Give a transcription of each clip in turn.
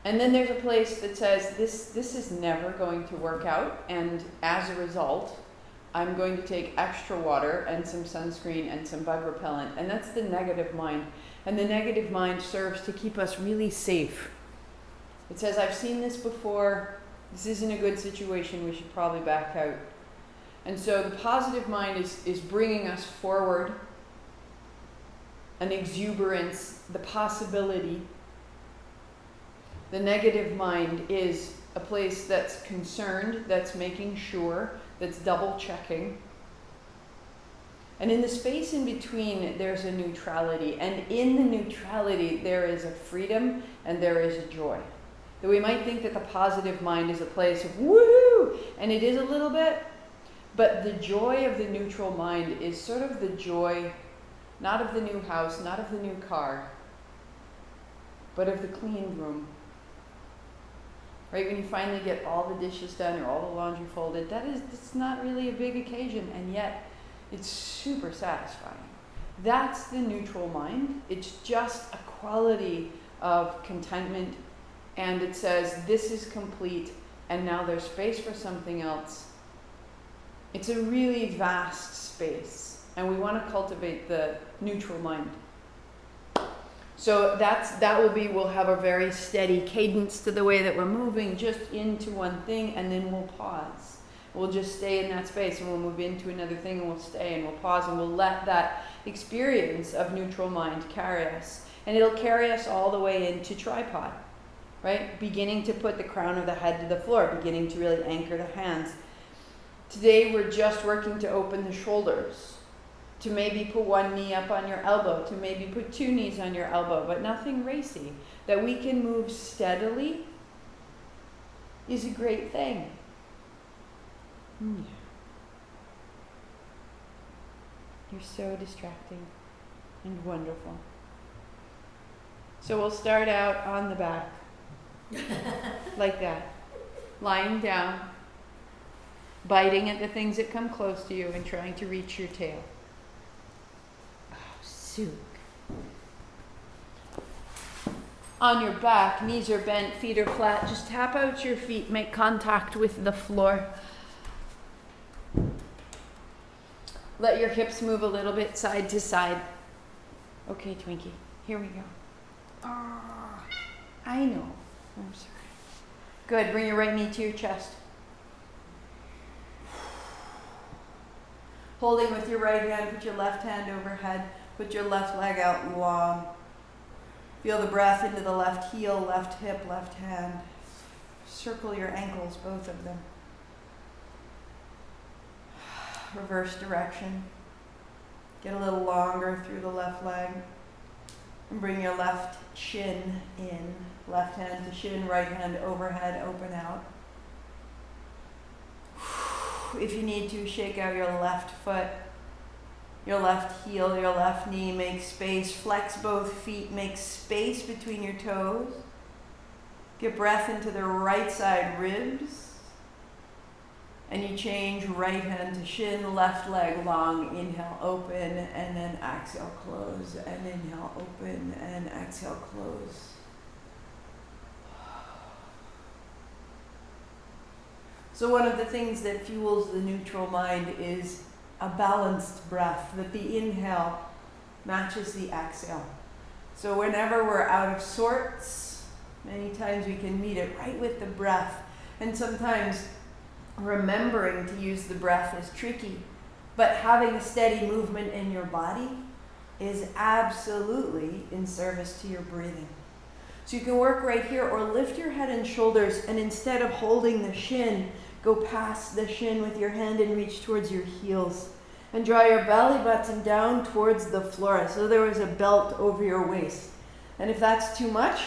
And then there's a place that says, this is never going to work out, and as a result, I'm going to take extra water and some sunscreen and some bug repellent. And that's the negative mind. And the negative mind serves to keep us really safe. It says, I've seen this before. This isn't a good situation. We should probably back out. And so the positive mind is bringing us forward, an exuberance, the possibility. The negative mind is a place that's concerned, that's making sure, that's double checking. And in the space in between, there's a neutrality. And in the neutrality, there is a freedom and there is a joy. That we might think that the positive mind is a place of woohoo, and it is a little bit, but the joy of the neutral mind is sort of the joy, not of the new house, not of the new car, but of the clean room. Right, when you finally get all the dishes done or all the laundry folded, it's not really a big occasion, and yet it's super satisfying. That's the neutral mind. It's just a quality of contentment, and it says, this is complete, and now there's space for something else. It's a really vast space, and we want to cultivate the neutral mind. So we'll have a very steady cadence to the way that we're moving, just into one thing, and then we'll pause. We'll just stay in that space, and we'll move into another thing, and we'll stay, and we'll pause, and we'll let that experience of neutral mind carry us. And it'll carry us all the way into tripod, right? Beginning to put the crown of the head to the floor, beginning to really anchor the hands. Today we're just working to open the shoulders, to maybe put one knee up on your elbow, to maybe put two knees on your elbow, but nothing racy. That we can move steadily is a great thing. You're so distracting and wonderful. So we'll start out on the back, like that, lying down, biting at the things that come close to you and trying to reach your tail. On your back, knees are bent, feet are flat. Just tap out your feet, make contact with the floor. Let your hips move a little bit side to side. Okay, Twinkie, here we go. I know. I'm sorry. Good, bring your right knee to your chest. Holding with your right hand, put your left hand overhead. Put your left leg out long. Feel the breath into the left heel, left hip, left hand. Circle your ankles, both of them. Reverse direction. Get a little longer through the left leg. And bring your left shin in. Left hand to shin, right hand overhead, open out. If you need to, shake out your left foot. Your left heel, your left knee, make space. Flex both feet, make space between your toes. Get breath into the right side ribs. And you change right hand to shin, left leg long. Inhale, open, and then exhale, close. And inhale, open, and exhale, close. So one of the things that fuels the neutral mind is a balanced breath, that the inhale matches the exhale. So whenever we're out of sorts, many times we can meet it right with the breath. And sometimes remembering to use the breath is tricky, but having a steady movement in your body is absolutely in service to your breathing. So you can work right here, or lift your head and shoulders, and instead of holding the shin, go past the shin with your hand and reach towards your heels. And draw your belly button down towards the floor, so there is a belt over your waist. And if that's too much,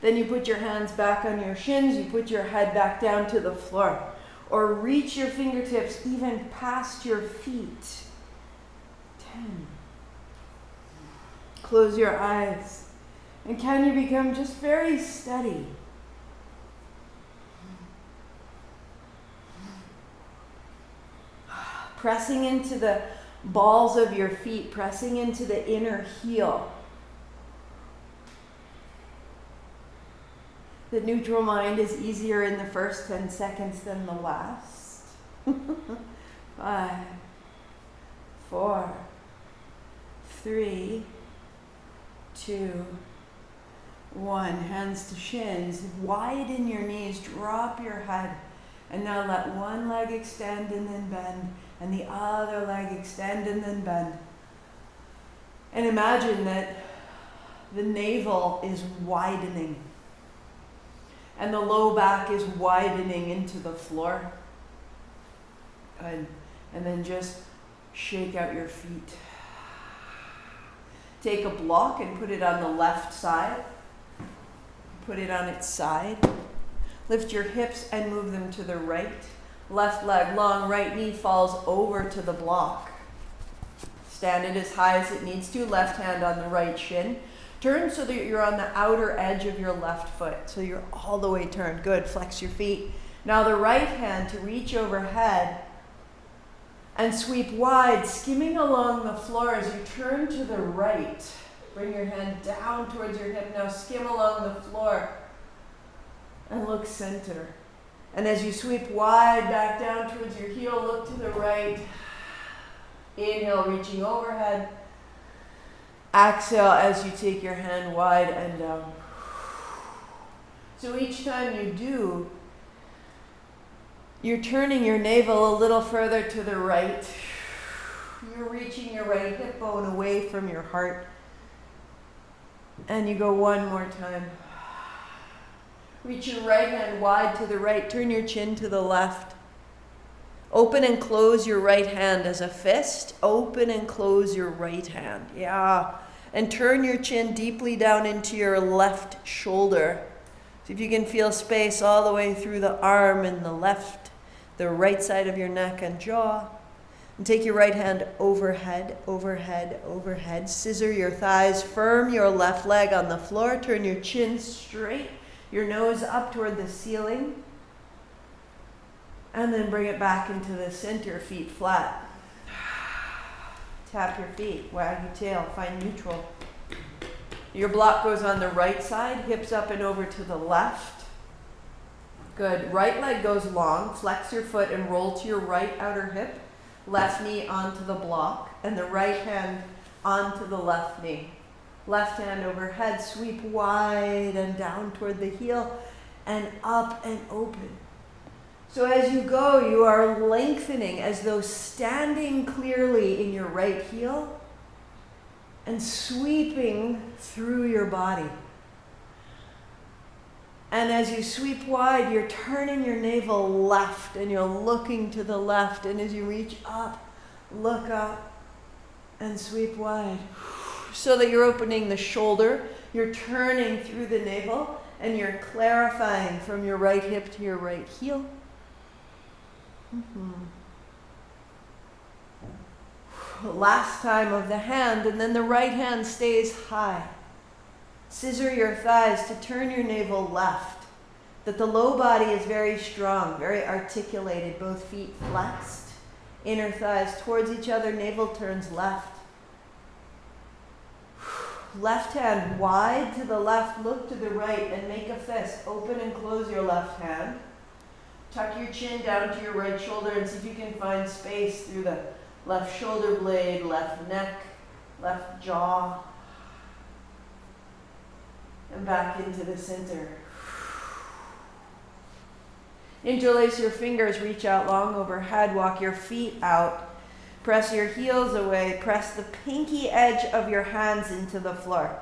then you put your hands back on your shins, you put your head back down to the floor. Or reach your fingertips even past your feet. 10. Close your eyes. And can you become just very steady? Pressing into the balls of your feet, pressing into the inner heel. The neutral mind is easier in the first 10 seconds than the last. 5, 4, 3, 2, 1. Hands to shins. Widen your knees. Drop your head. And now let one leg extend and then bend. And the other leg extend and then bend. And imagine that the navel is widening. And the low back is widening into the floor. Good. And then just shake out your feet. Take a block and put it on the left side. Put it on its side. Lift your hips and move them to the right. Left leg long, right knee falls over to the block. Stand it as high as it needs to. Left hand on the right shin. Turn so that you're on the outer edge of your left foot. So you're all the way turned. Good. Flex your feet. Now the right hand to reach overhead and sweep wide, skimming along the floor as you turn to the right. Bring your hand down towards your hip. Now skim along the floor and look center. And as you sweep wide back down towards your heel, look to the right. Inhale, reaching overhead. Exhale as you take your hand wide and down. So each time you do, you're turning your navel a little further to the right. You're reaching your right hip bone away from your heart. And you go one more time. Reach your right hand wide to the right. Turn your chin to the left. Open and close your right hand as a fist. Open and close your right hand. Yeah. And turn your chin deeply down into your left shoulder. See if you can feel space all the way through the arm and the right side of your neck and jaw. And take your right hand overhead, overhead, overhead. Scissor your thighs. Firm your left leg on the floor. Turn your chin straight. Your nose up toward the ceiling. And then bring it back into the center, feet flat. Tap your feet, wag your tail, find neutral. Your block goes on the right side, hips up and over to the left. Good. Right leg goes long. Flex your foot and roll to your right outer hip. Left knee onto the block. And the right hand onto the left knee. Left hand overhead. Sweep wide and down toward the heel. And up and open. So as you go, you are lengthening as though standing clearly in your right heel. And sweeping through your body. And as you sweep wide, you're turning your navel left and you're looking to the left. And as you reach up, look up and sweep wide. So that you're opening the shoulder, you're turning through the navel, and you're clarifying from your right hip to your right heel. Last time of the hand, and then the right hand stays high. Scissor your thighs to turn your navel left, that the low body is very strong, very articulated, both feet flexed, inner thighs towards each other, navel turns left. Left hand wide to the left, look to the right and make a fist. Open and close your left hand. Tuck your chin down to your right shoulder and see if you can find space through the left shoulder blade, left neck, left jaw. And back into the center. Interlace your fingers, reach out long overhead, walk your feet out. Press your heels away, press the pinky edge of your hands into the floor.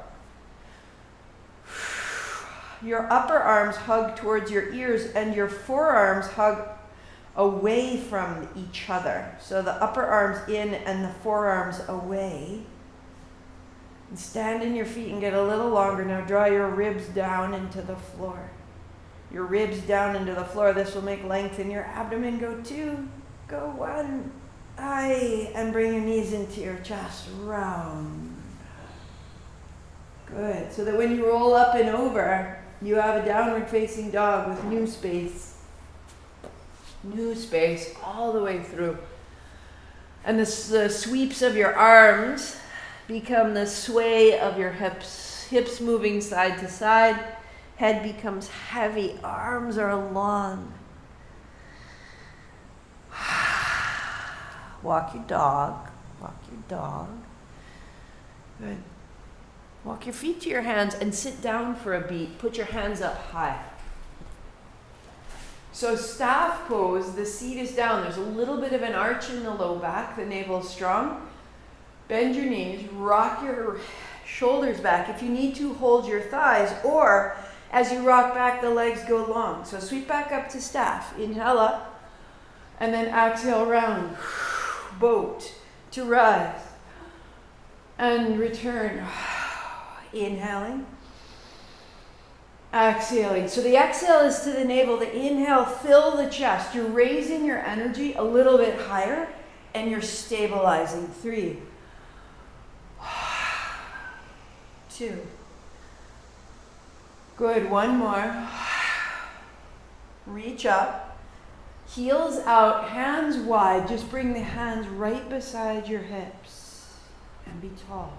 Your upper arms hug towards your ears and your forearms hug away from each other. So the upper arms in and the forearms away. And stand in your feet and get a little longer. Now draw your ribs down into the floor. Your ribs down into the floor. This will make length in your abdomen. Go 2, go 1. Aye. And bring your knees into your chest. Round. Good. So that when you roll up and over, you have a downward facing dog with new space. New space all the way through. And the sweeps of your arms become the sway of your hips. Hips moving side to side. Head becomes heavy, arms are long. Walk your dog, walk your dog. Good. Walk your feet to your hands and sit down for a beat. Put your hands up high. So staff pose, the seat is down. There's a little bit of an arch in the low back. The navel is strong. Bend your knees, rock your shoulders back. If you need to, hold your thighs, or as you rock back, the legs go long. So sweep back up to staff. Inhale up, and then exhale round. Boat to rise. And return. Inhaling. Exhaling. So the exhale is to the navel. The inhale, fill the chest. You're raising your energy a little bit higher, and you're stabilizing. 3, 2. Good. One more. Reach up. Heels out, hands wide. Just bring the hands right beside your hips and be tall.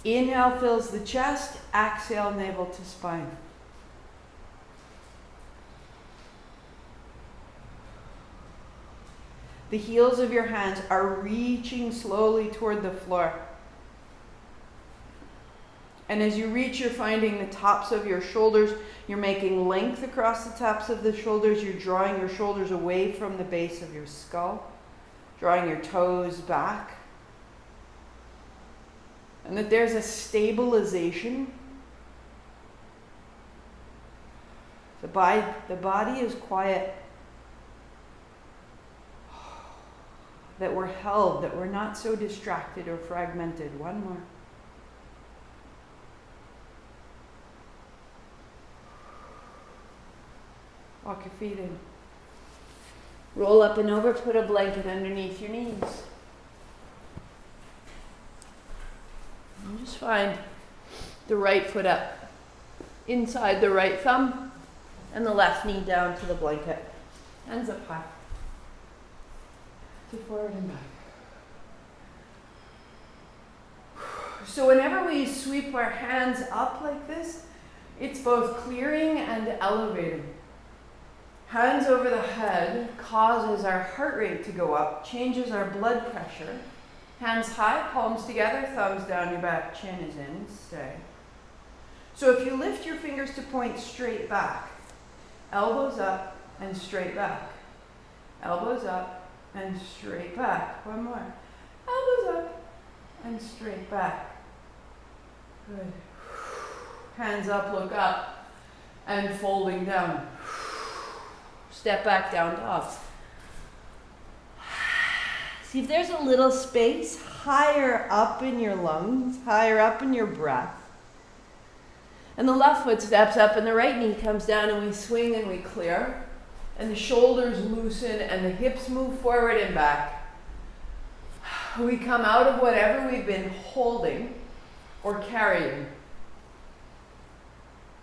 Inhale fills the chest. Exhale, navel to spine. The heels of your hands are reaching slowly toward the floor. And as you reach, you're finding the tops of your shoulders. You're making length across the tops of the shoulders. You're drawing your shoulders away from the base of your skull. Drawing your toes back. And that there's a stabilization. The body is quiet. That we're held, that we're not so distracted or fragmented. One more. Walk your feet in. Roll up and over, put a blanket underneath your knees. And just find the right foot up, inside the right thumb, and the left knee down to the blanket. Hands up high. To forward and back. So whenever we sweep our hands up like this, it's both clearing and elevating. Hands over the head causes our heart rate to go up, changes our blood pressure. Hands high, palms together, thumbs down your back, chin is in, stay. So if you lift your fingers to point straight back, elbows up and straight back. Elbows up and straight back. One more. Elbows up and straight back. Good. Hands up, look up, and folding down. Step back, down dog. See if there's a little space higher up in your lungs, higher up in your breath. And the left foot steps up and the right knee comes down and we swing and we clear. And the shoulders loosen and the hips move forward and back. We come out of whatever we've been holding or carrying.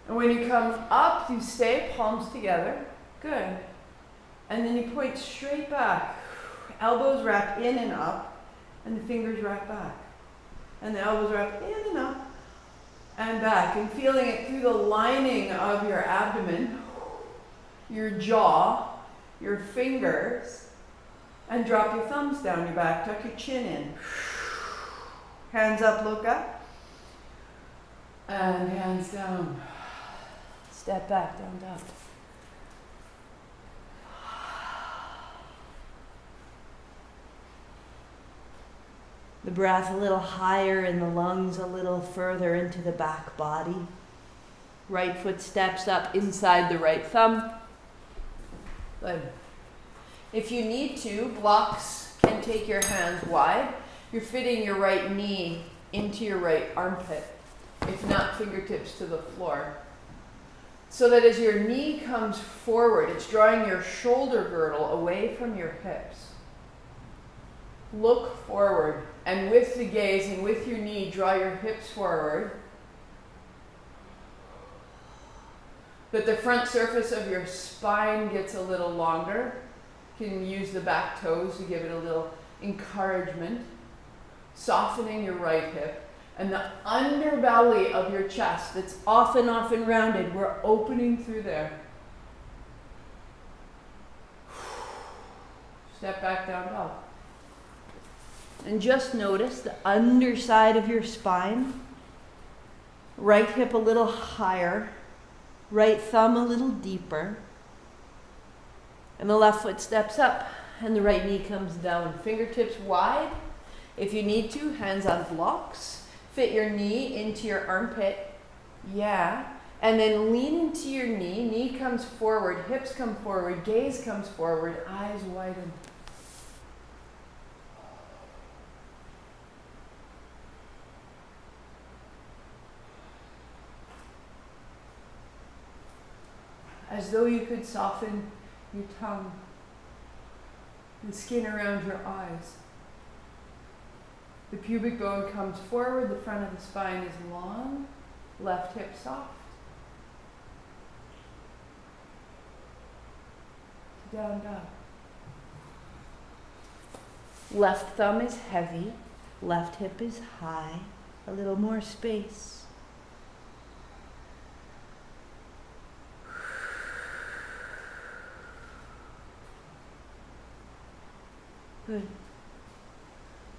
And when you come up, you stay palms together. Good. And then you point straight back. Elbows wrap in and up, and the fingers wrap back. And the elbows wrap in and up, and back. And feeling it through the lining of your abdomen, your jaw, your fingers, and drop your thumbs down your back. Tuck your chin in. Hands up, look up. And hands down. Step back, down dog. The breath a little higher in the lungs, a little further into the back body. Right foot steps up inside the right thumb. Good. If you need to, blocks can take your hands wide. You're fitting your right knee into your right armpit. If not, fingertips to the floor. So that as your knee comes forward, it's drawing your shoulder girdle away from your hips. Look forward, and with the gaze and with your knee, draw your hips forward. That the front surface of your spine gets a little longer. You can use the back toes to give it a little encouragement. Softening your right hip. And the underbelly of your chest that's often rounded, we're opening through there. Step back down dog. And just notice the underside of your spine. Right hip a little higher. Right thumb a little deeper. And the left foot steps up. And the right knee comes down. Fingertips wide. If you need to, hands on blocks. Fit your knee into your armpit. Yeah. And then lean into your knee. Knee comes forward. Hips come forward. Gaze comes forward. Eyes widen. As though you could soften your tongue, the skin around your eyes. The pubic bone comes forward, the front of the spine is long, left hip soft. Down dog. Left thumb is heavy, left hip is high, a little more space. Good.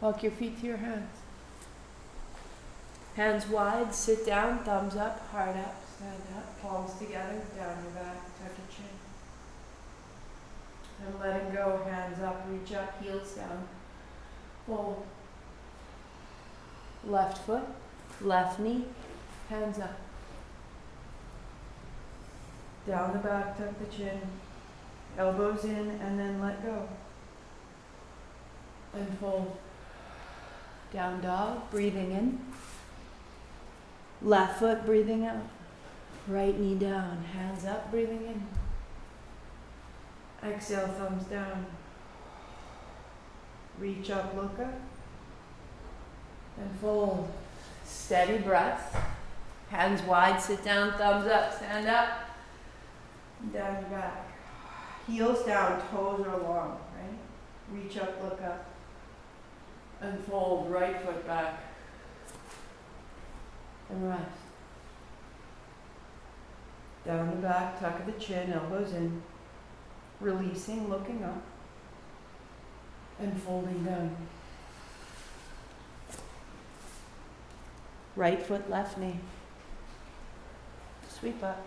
Walk your feet to your hands. Hands wide, sit down, thumbs up, heart up, stand up, palms together, down your back, tuck your chin. And letting go, hands up, reach up, heels down. Fold. Left foot, left knee, hands up. Down the back, tuck the chin, elbows in, and then let go. And fold. Down dog, breathing in. Left foot, breathing out. Right knee down, hands up, breathing in. Exhale, thumbs down. Reach up, look up. And fold. Steady breath. Hands wide, sit down, thumbs up, stand up. Down your back. Heels down, toes are long, right? Reach up, look up. And fold, right foot back. And rest. Down the back, tuck of the chin, elbows in. Releasing, looking up. And folding down. Right foot, left knee. Sweep up.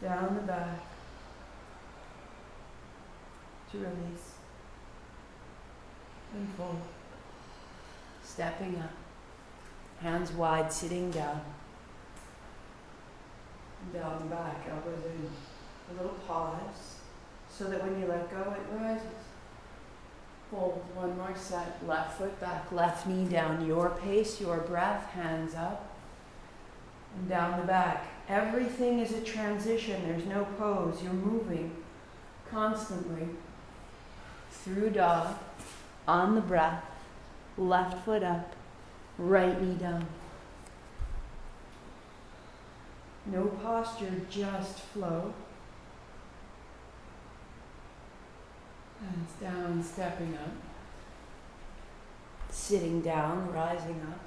Down the back. To release. And fold. Stepping up. Hands wide, sitting down. Down the back, elbows in. A little pause, so that when you let go, it rises. Fold, one more set. Left foot back, left knee down. Your pace, your breath, hands up. And down the back. Everything is a transition. There's no pose. You're moving constantly through dog, on the breath, left foot up, right knee down. No posture, just flow. Hands down, stepping up. Sitting down, rising up.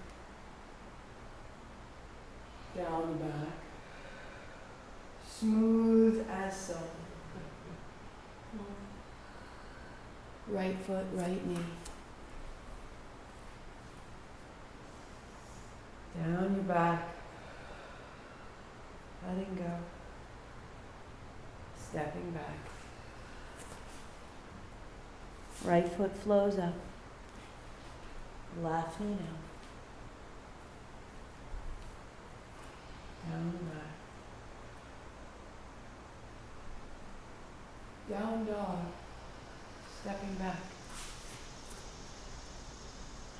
Down the back. Smooth as silk. Right foot, right knee. Down your back. Letting go. Stepping back. Right foot flows up. Left knee down. Down the back. Down dog. Stepping back.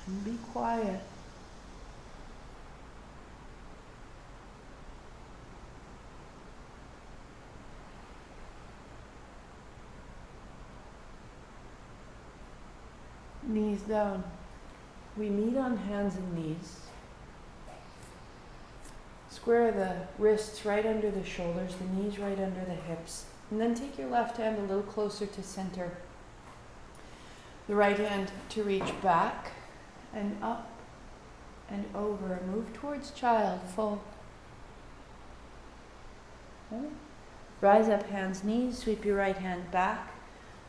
And be quiet. Knees down. We meet on hands and knees. Square the wrists right under the shoulders, the knees right under the hips. And then take your left hand a little closer to center. The right hand to reach back and up and over. Move towards child, fold. Okay. Rise up, hands, knees, sweep your right hand back.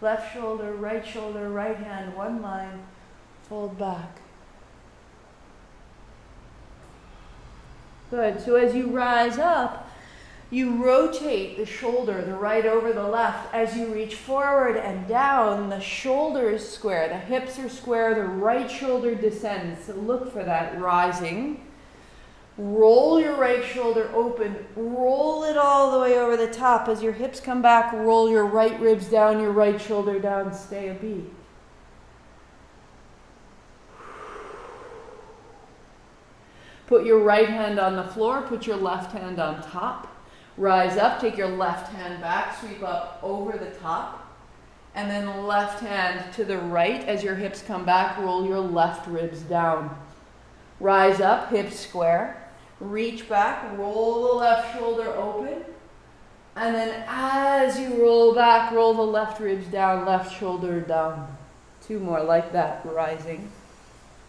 Left shoulder, right hand, one line, fold back. Good, so as you rise up, you rotate the shoulder, the right over the left. As you reach forward and down, the shoulder is square, the hips are square, the right shoulder descends. So look for that rising. Roll your right shoulder open, roll it all the way over the top. As your hips come back, roll your right ribs down, your right shoulder down, stay a beat. Put your right hand on the floor, put your left hand on top. Rise up, take your left hand back, sweep up over the top. And then left hand to the right. As your hips come back, roll your left ribs down. Rise up, hips square. Reach back, roll the left shoulder open. And then as you roll back, roll the left ribs down, left shoulder down. 2 more like that, rising.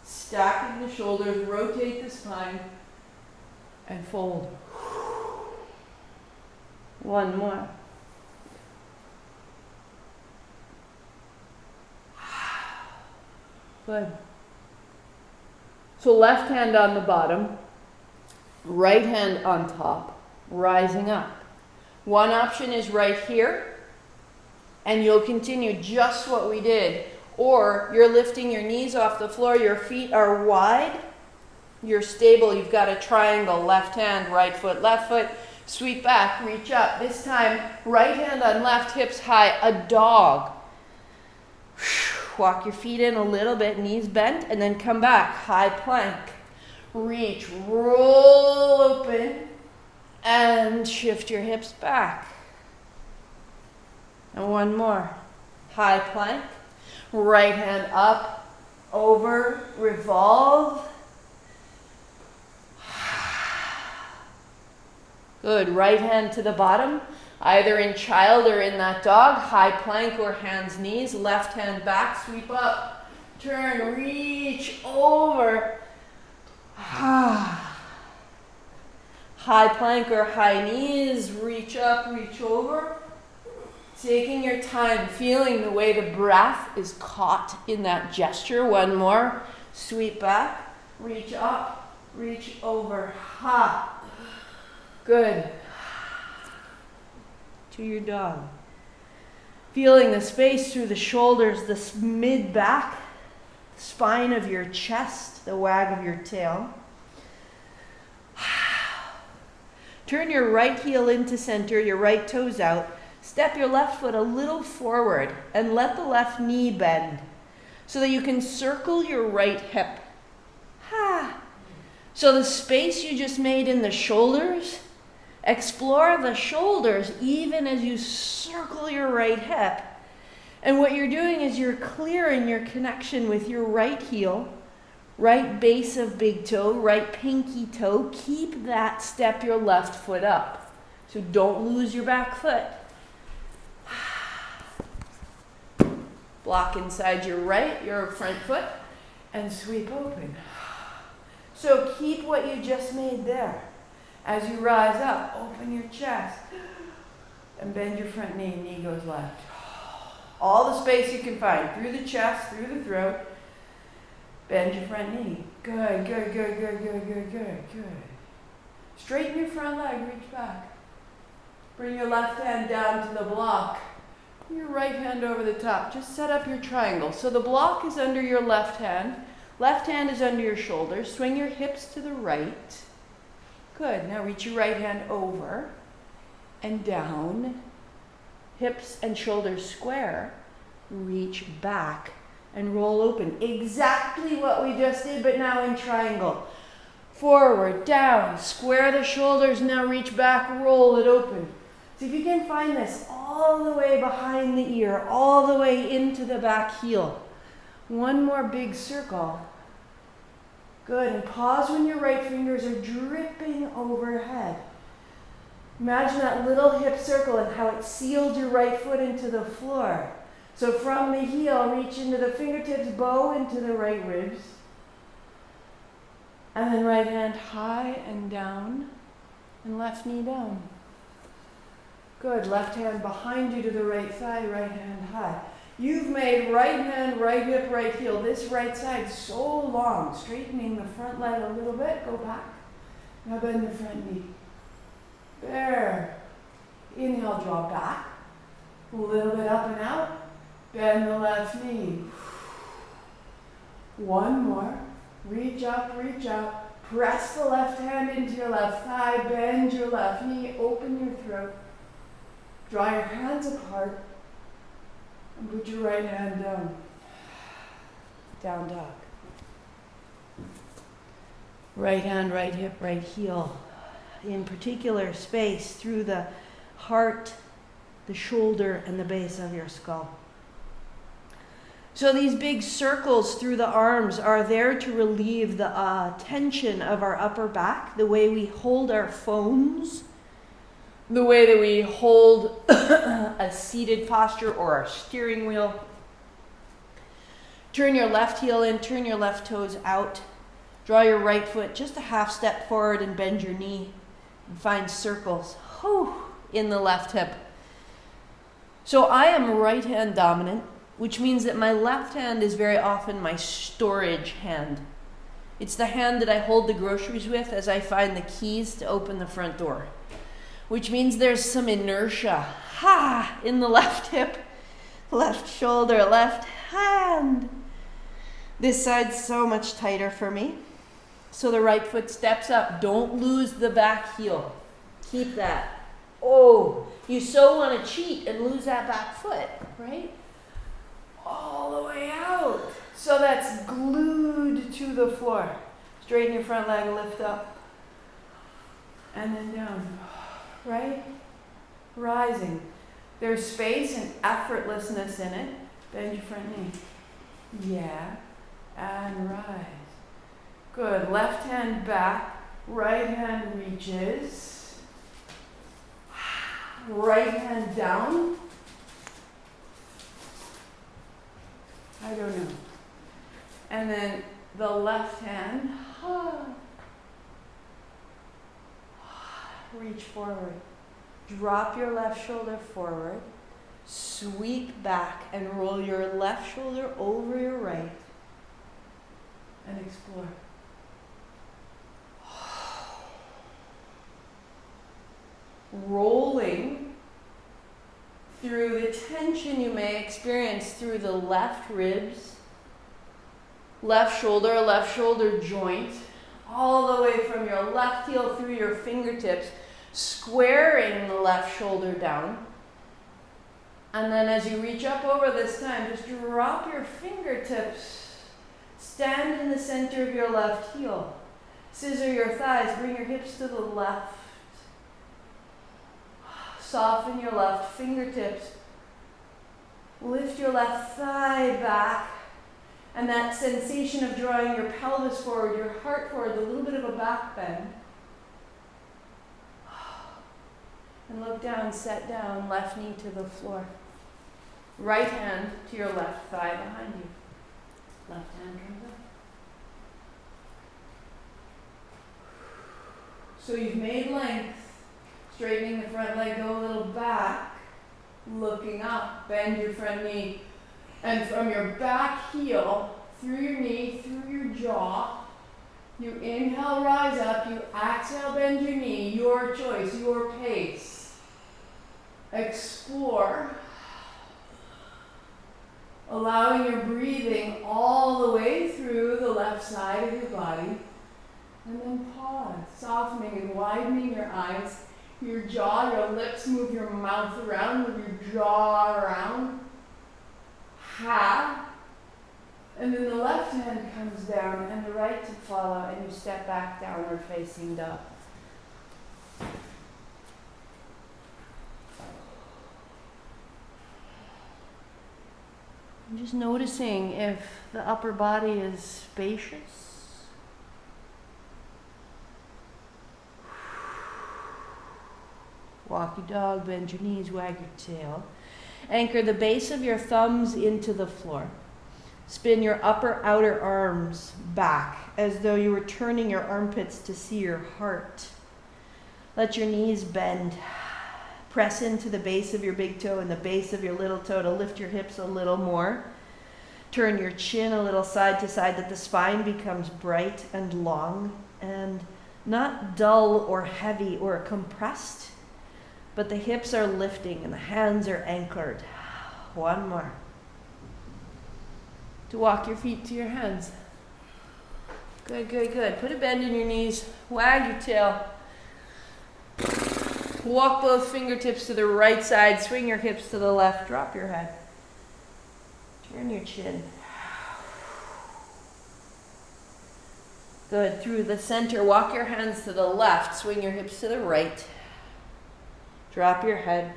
Stacking the shoulders, rotate the spine, and fold. 1 more. Good. So left hand on the bottom, right hand on top, rising up. One option is right here, and you'll continue just what we did. Or you're lifting your knees off the floor, your feet are wide, you're stable, you've got a triangle, left hand, right foot, left foot, sweep back, reach up. This time, right hand on left, hips high, a dog. Walk your feet in a little bit, knees bent, and then come back, high plank. Reach, roll open, and shift your hips back. And 1 more, high plank. Right hand up, over, revolve. Good, right hand to the bottom, either in child or in that dog, high plank or hands, knees, left hand back, sweep up, turn, reach, over. High plank or high knees, reach up, reach over. Taking your time, feeling the way the breath is caught in that gesture. 1 more. Sweep back, reach up, reach over. Ha. Good. To your dog. Feeling the space through the shoulders, the mid-back, the spine of your chest, the wag of your tail. Turn your right heel into center, your right toes out. Step your left foot a little forward and let the left knee bend so that you can circle your right hip. So the space you just made in the shoulders, explore the shoulders even as you circle your right hip. And what you're doing is you're clearing your connection with your right heel, right base of big toe, right pinky toe. Keep that, step your left foot up. So don't lose your back foot. Block inside your right, your front foot, and sweep open. So keep what you just made there. As you rise up, open your chest, and bend your front knee, knee goes left. All the space you can find, through the chest, through the throat. Bend your front knee. Good, good, good, good, good, good, good, good. Straighten your front leg, reach back. Bring your left hand down to the block. Your right hand over the top. Just set up your triangle. So the block is under your left hand. Left hand is under your shoulder. Swing your hips to the right. Good. Now reach your right hand over and down. Hips and shoulders square. Reach back and roll open. Exactly what we just did, but now in triangle. Forward, down, square the shoulders. Now reach back, roll it open. See if you can find this all the way behind the ear, all the way into the back heel. 1 more big circle. Good, and pause when your right fingers are dripping overhead. Imagine that little hip circle and how it sealed your right foot into the floor. So from the heel, reach into the fingertips, bow into the right ribs. And then right hand high and down, and left knee down. Good. Left hand behind you to the right thigh, right hand high. You've made right hand, right hip, right heel, this right side so long, straightening the front leg a little bit, go back. Now bend the front knee. There. Inhale, draw back. A little bit up and out. Bend the left knee. One more. Reach up, reach out. Press the left hand into your left thigh. Bend your left knee. Open your throat. Draw your hands apart. And put your right hand down. Down dog. Right hand, right hip, right heel. In particular space through the heart, the shoulder, and the base of your skull. So these big circles through the arms are there to relieve the tension of our upper back, the way we hold our phones, the way that we hold a seated posture or our steering wheel. Turn your left heel in, turn your left toes out. Draw your right foot just a half step forward and bend your knee. And find circles in the left hip. So I am right hand dominant, which means that my left hand is very often my storage hand. It's the hand that I hold the groceries with as I find the keys to open the front door. Which means there's some inertia, in the left hip, left shoulder, left hand. This side's so much tighter for me. So the right foot steps up. Don't lose the back heel. Keep that. Oh, you so want to cheat and lose that back foot, right? All the way out. So that's glued to the floor. Straighten your front leg, lift up. And then down. Right? Rising. There's space and effortlessness in it. Bend your front knee. Yeah. And rise. Good. Left hand back. Right hand reaches. Right hand down. I don't know. And then the left hand. Reach forward. Drop your left shoulder forward. Sweep back and roll your left shoulder over your right. And explore. Rolling through the tension you may experience through the left ribs, left shoulder joint, all the way from your left heel through your fingertips, squaring the left shoulder down. And then as you reach up over this time, just drop your fingertips. Stand in the center of your left heel. Scissor your thighs, bring your hips to the left. Soften your left fingertips. Lift your left thigh back. And that sensation of drawing your pelvis forward, your heart forward, a little bit of a back bend. And look down, set down, left knee to the floor. Right hand to your left thigh behind you. Left hand comes up. So you've made length. Straightening the front leg, go a little back. Looking up, bend your front knee. And from your back heel, through your knee, through your jaw, you inhale, rise up. You exhale, bend your knee. Your choice, your pace. Explore. Allowing your breathing all the way through the left side of your body. And then pause, softening and widening your eyes. Your jaw, your lips, move your mouth around, move your jaw around. And then the left hand comes down and the right to follow, and you step back, downward facing dog. I'm just noticing if the upper body is spacious. Walk your dog, bend your knees, wag your tail. Anchor the base of your thumbs into the floor. Spin your upper outer arms back as though you were turning your armpits to see your heart. Let your knees bend. Press into the base of your big toe and the base of your little toe to lift your hips a little more. Turn your chin a little side to side that the spine becomes bright and long and not dull or heavy or compressed, but the hips are lifting and the hands are anchored. One more. To walk your feet to your hands. Good, good, good. Put a bend in your knees. Wag your tail. Walk both fingertips to the right side. Swing your hips to the left. Drop your head. Turn your chin. Good. Through the center. Walk your hands to the left. Swing your hips to the right. Drop your head.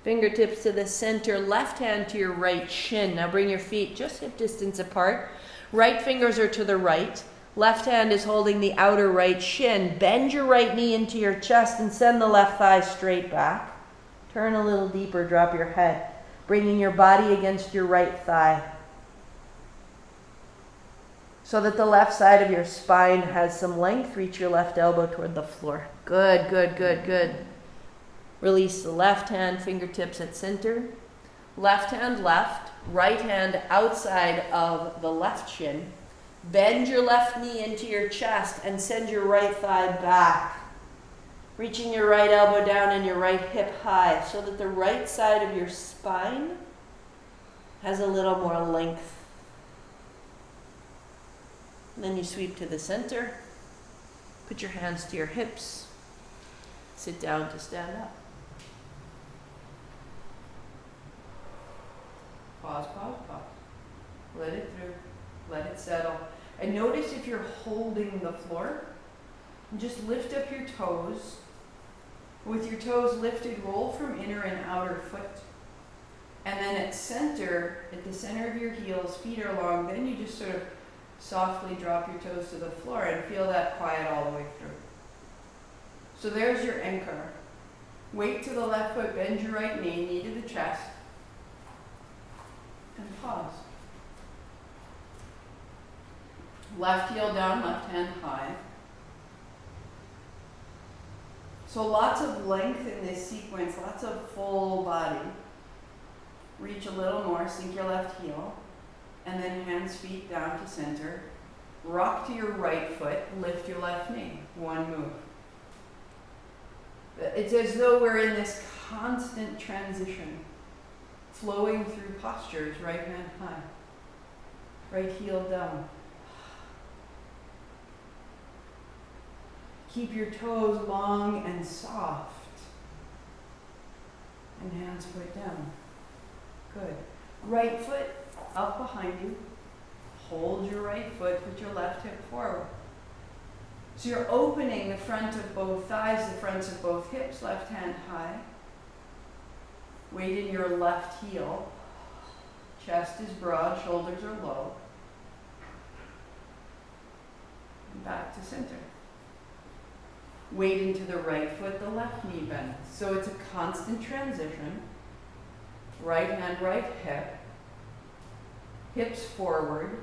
Fingertips to the center, left hand to your right shin. Now bring your feet just hip distance apart. Right fingers are to the right. Left hand is holding the outer right shin. Bend your right knee into your chest and send the left thigh straight back. Turn a little deeper, drop your head, bringing your body against your right thigh so that the left side of your spine has some length. Reach your left elbow toward the floor. Good, good, good, good. Release the left hand, fingertips at center. Left hand left, right hand outside of the left shin. Bend your left knee into your chest and send your right thigh back. Reaching your right elbow down and your right hip high so that the right side of your spine has a little more length. And then you sweep to the center. Put your hands to your hips. Sit down to stand up. Pause, pause, pause. Let it through. Let it settle. And notice if you're holding the floor, just lift up your toes. With your toes lifted, roll from inner and outer foot. And then at the center of your heels, feet are long, then you just sort of softly drop your toes to the floor and feel that quiet all the way through. So there's your anchor. Weight to the left foot, bend your right knee to the chest. And pause. Left heel down, left hand high. So lots of length in this sequence, lots of full body. Reach a little more, sink your left heel, and then hands, feet down to center. Rock to your right foot, lift your left knee. One move. It's as though we're in this constant transition, flowing through postures, right hand high, right heel down. Keep your toes long and soft, and hands foot down. Good. Right foot up behind you. Hold your right foot, put your left hip forward. So you're opening the front of both thighs, the fronts of both hips, left hand high. Weight in your left heel. Chest is broad, shoulders are low. And back to center. Weight into the right foot, the left knee bends. So it's a constant transition. Right hand, right hip. Hips forward.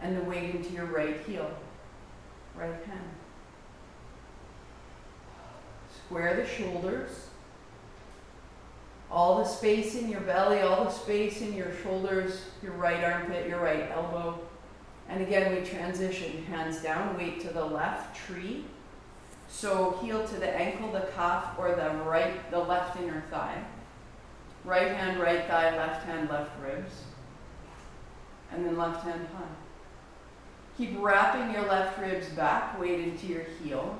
And the weight into your right heel. Right hand. Square the shoulders. All the space in your belly, all the space in your shoulders, your right armpit, your right elbow. And again, we transition. Hands down, weight to the left, tree. So heel to the ankle, the calf, or the left inner thigh. Right hand, right thigh, left hand, left ribs. And then left hand high. Keep wrapping your left ribs back, weight into your heel.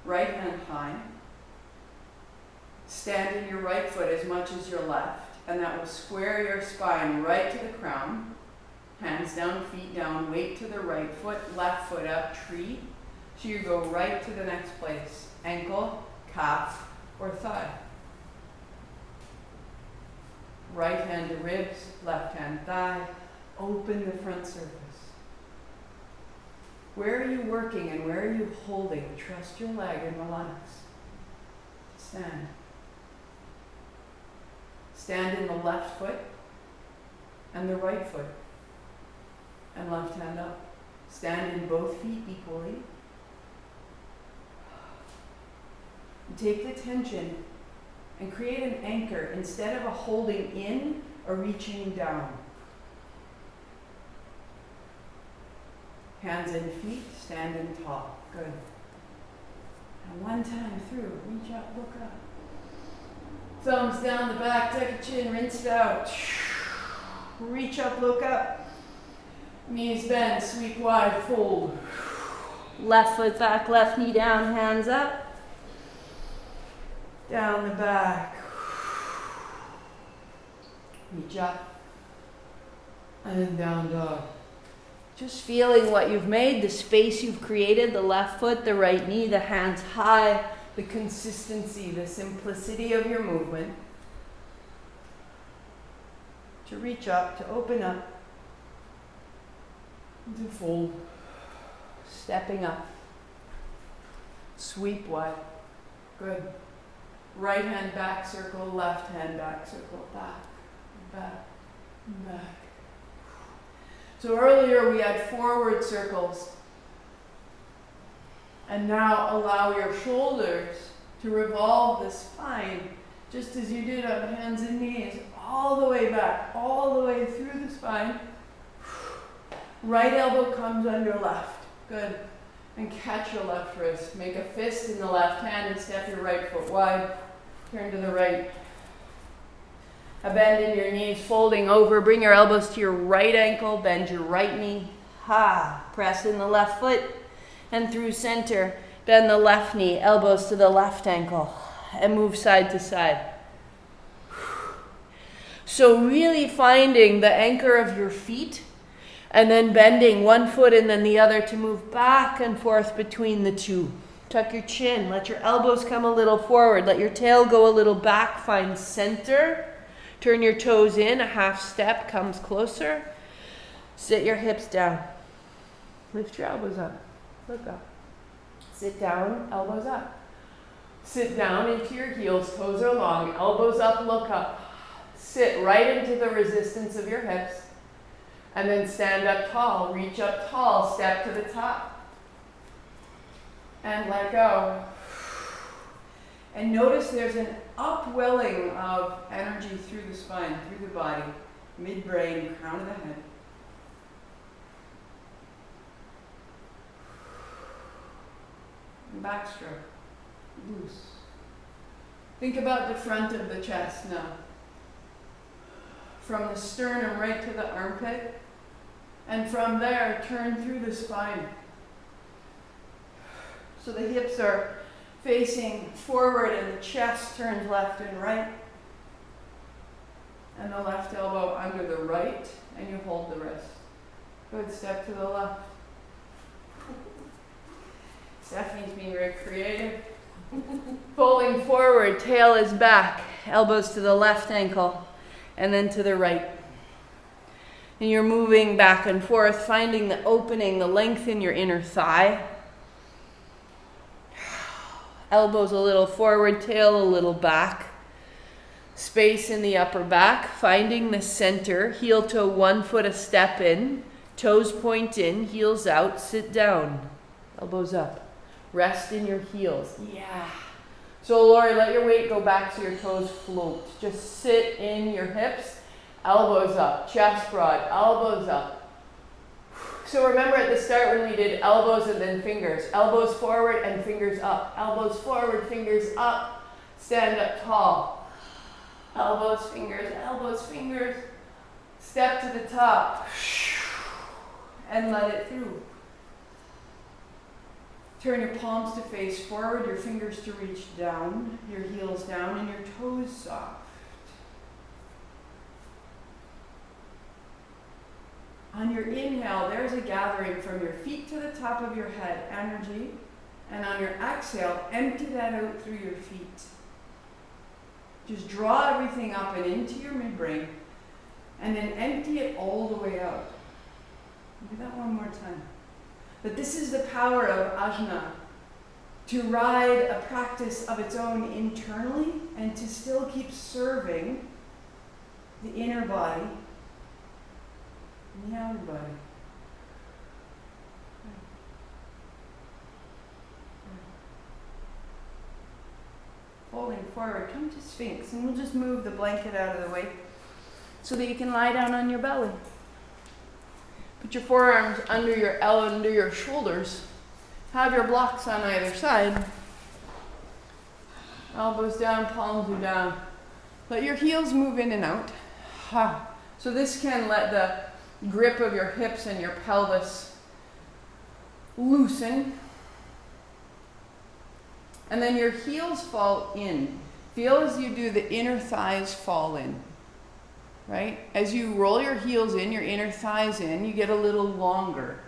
Right hand high. Stand in your right foot as much as your left, and that will square your spine right to the crown. Hands down, feet down, weight to the right foot, left foot up, tree. So you go right to the next place. Ankle, calf, or thigh. Right hand to ribs, left hand thigh. Open the front surface. Where are you working and where are you holding? Trust your leg and relax. Stand. Stand in the left foot and the right foot. And left hand up. Stand in both feet equally. Take the tension and create an anchor instead of a holding in or reaching down. Hands and feet, standing tall. Good. And one time through, reach up, look up. Thumbs down the back, tuck your chin, rinse it out. Reach up, look up. Knees bend, sweep wide, fold. Left foot back, left knee down, hands up. Down the back. Reach up. And down dog. Just feeling what you've made, the space you've created, the left foot, the right knee, the hands high. The consistency, the simplicity of your movement. To reach up, to open up. To fold. Stepping up. Sweep wide. Good. Right hand back circle, left hand back circle, back, back, back. So earlier we had forward circles. And now allow your shoulders to revolve the spine, just as you did on hands and knees, all the way back, all the way through the spine. Right elbow comes under left. Good. And catch your left wrist. Make a fist in the left hand and step your right foot wide. Turn to the right. Abandon your knees, folding over. Bring your elbows to your right ankle. Bend your right knee. Ha. Press in the left foot and through center. Bend the left knee, elbows to the left ankle, and move side to side. So really finding the anchor of your feet and then bending one foot and then the other to move back and forth between the two. Tuck your chin, let your elbows come a little forward, let your tail go a little back, find center. Turn your toes in, a half step comes closer. Sit your hips down. Lift your elbows up, look up. Sit down, elbows up. Sit down into your heels, toes are long, elbows up, look up. Sit right into the resistance of your hips. And then stand up tall, reach up tall, step to the top. And let go. And notice there's an upwelling of energy through the spine, through the body, midbrain, crown of the head. And backstroke, loose. Think about the front of the chest now. From the sternum right to the armpit. And from there, turn through the spine. So the hips are facing forward and the chest turns left and right. And the left elbow under the right, and you hold the wrist. Good, step to the left. Stephanie's being very creative. Pulling forward, tail is back, elbows to the left ankle, and then to the right. And you're moving back and forth, finding the opening, the length in your inner thigh. Elbows a little forward, tail a little back. Space in the upper back, finding the center, heel toe 1 foot a step in, toes point in, heels out, sit down. Elbows up. Rest in your heels. Yeah. So Lori, let your weight go back so your toes float. Just sit in your hips. Elbows up, chest broad, elbows up. So remember at the start when we did elbows and then fingers. Elbows forward and fingers up. Elbows forward, fingers up. Stand up tall. Elbows, fingers. Step to the top. And let it through. Turn your palms to face forward, your fingers to reach down, your heels down, and your toes soft. On your inhale, there's a gathering from your feet to the top of your head, energy. And on your exhale, empty that out through your feet. Just draw everything up and into your midbrain, and then empty it all the way out. Do that one more time. But this is the power of Ajna, to ride a practice of its own internally and to still keep serving the inner body and the outer body. Folding forward, come to Sphinx, and we'll just move the blanket out of the way so that you can lie down on your belly. Put your forearms under your shoulders. Have your blocks on either side. Elbows down, palms are down. Let your heels move in and out. So this can let the grip of your hips and your pelvis loosen. And then your heels fall in. Feel as you do, the inner thighs fall in. Right? As you roll your heels in, your inner thighs in, you get a little longer.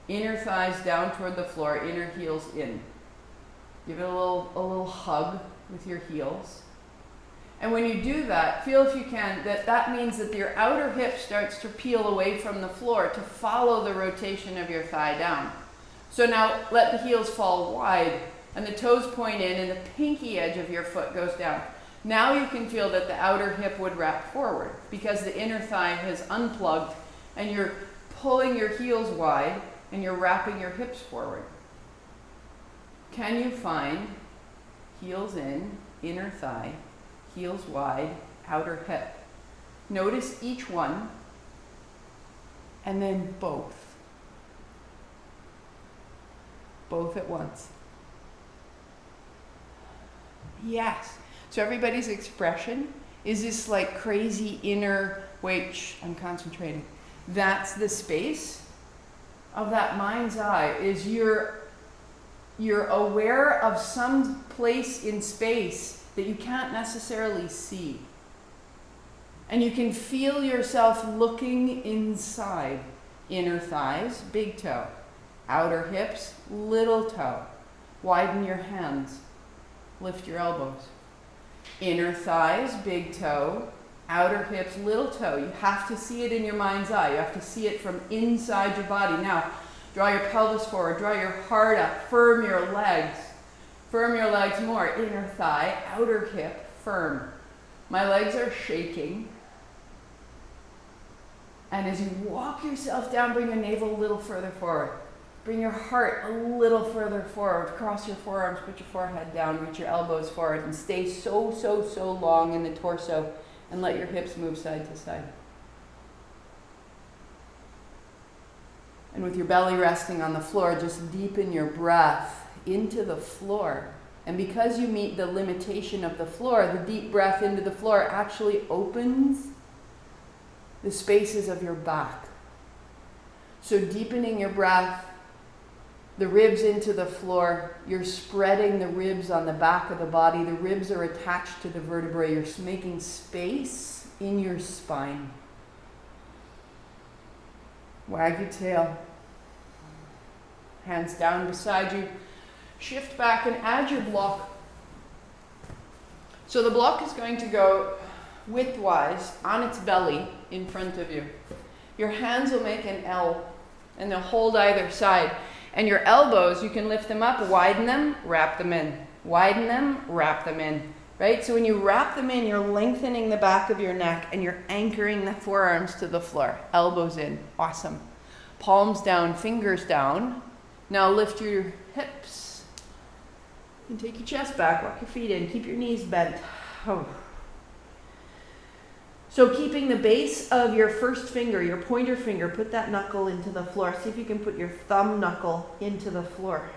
Inner thighs down toward the floor, inner heels in. Give it a little hug with your heels. And when you do that, feel if you can, that means that your outer hip starts to peel away from the floor to follow the rotation of your thigh down. So now let the heels fall wide and the toes point in and the pinky edge of your foot goes down. Now you can feel that the outer hip would wrap forward because the inner thigh has unplugged and you're pulling your heels wide and you're wrapping your hips forward. Can you find heels in, inner thigh, heels wide, outer hip? Notice each one and then both. Both at once. Yes. So everybody's expression is this like crazy inner, I'm concentrating. That's the space of that mind's eye, is you're aware of some place in space that you can't necessarily see. And you can feel yourself looking inside. Inner thighs, big toe. Outer hips, little toe. Widen your hands. Lift your elbows. Inner thighs, big toe. Outer hips, little toe. You have to see it in your mind's eye. You have to see it from inside your body. Now, draw your pelvis forward. Draw your heart up. Firm your legs. Firm your legs more. Inner thigh, outer hip, firm. My legs are shaking. And as you walk yourself down, bring your navel a little further forward. Bring your heart a little further forward. Cross your forearms, put your forehead down, reach your elbows forward, and stay so long in the torso, and let your hips move side to side. And with your belly resting on the floor, just deepen your breath into the floor. And because you meet the limitation of the floor, the deep breath into the floor actually opens the spaces of your back. So deepening your breath, the ribs into the floor, you're spreading the ribs on the back of the body. The ribs are attached to the vertebrae. You're making space in your spine. Wag your tail. Hands down beside you. Shift back and add your block. So the block is going to go widthwise on its belly in front of you. Your hands will make an L and they'll hold either side. And your elbows, you can lift them up, widen them, wrap them in. Widen them, wrap them in. Right? So when you wrap them in, you're lengthening the back of your neck and you're anchoring the forearms to the floor. Elbows in. Awesome. Palms down, fingers down. Now lift your hips. And take your chest back, walk your feet in, keep your knees bent. Oh. So keeping the base of your first finger, your pointer finger, put that knuckle into the floor. See if you can put your thumb knuckle into the floor.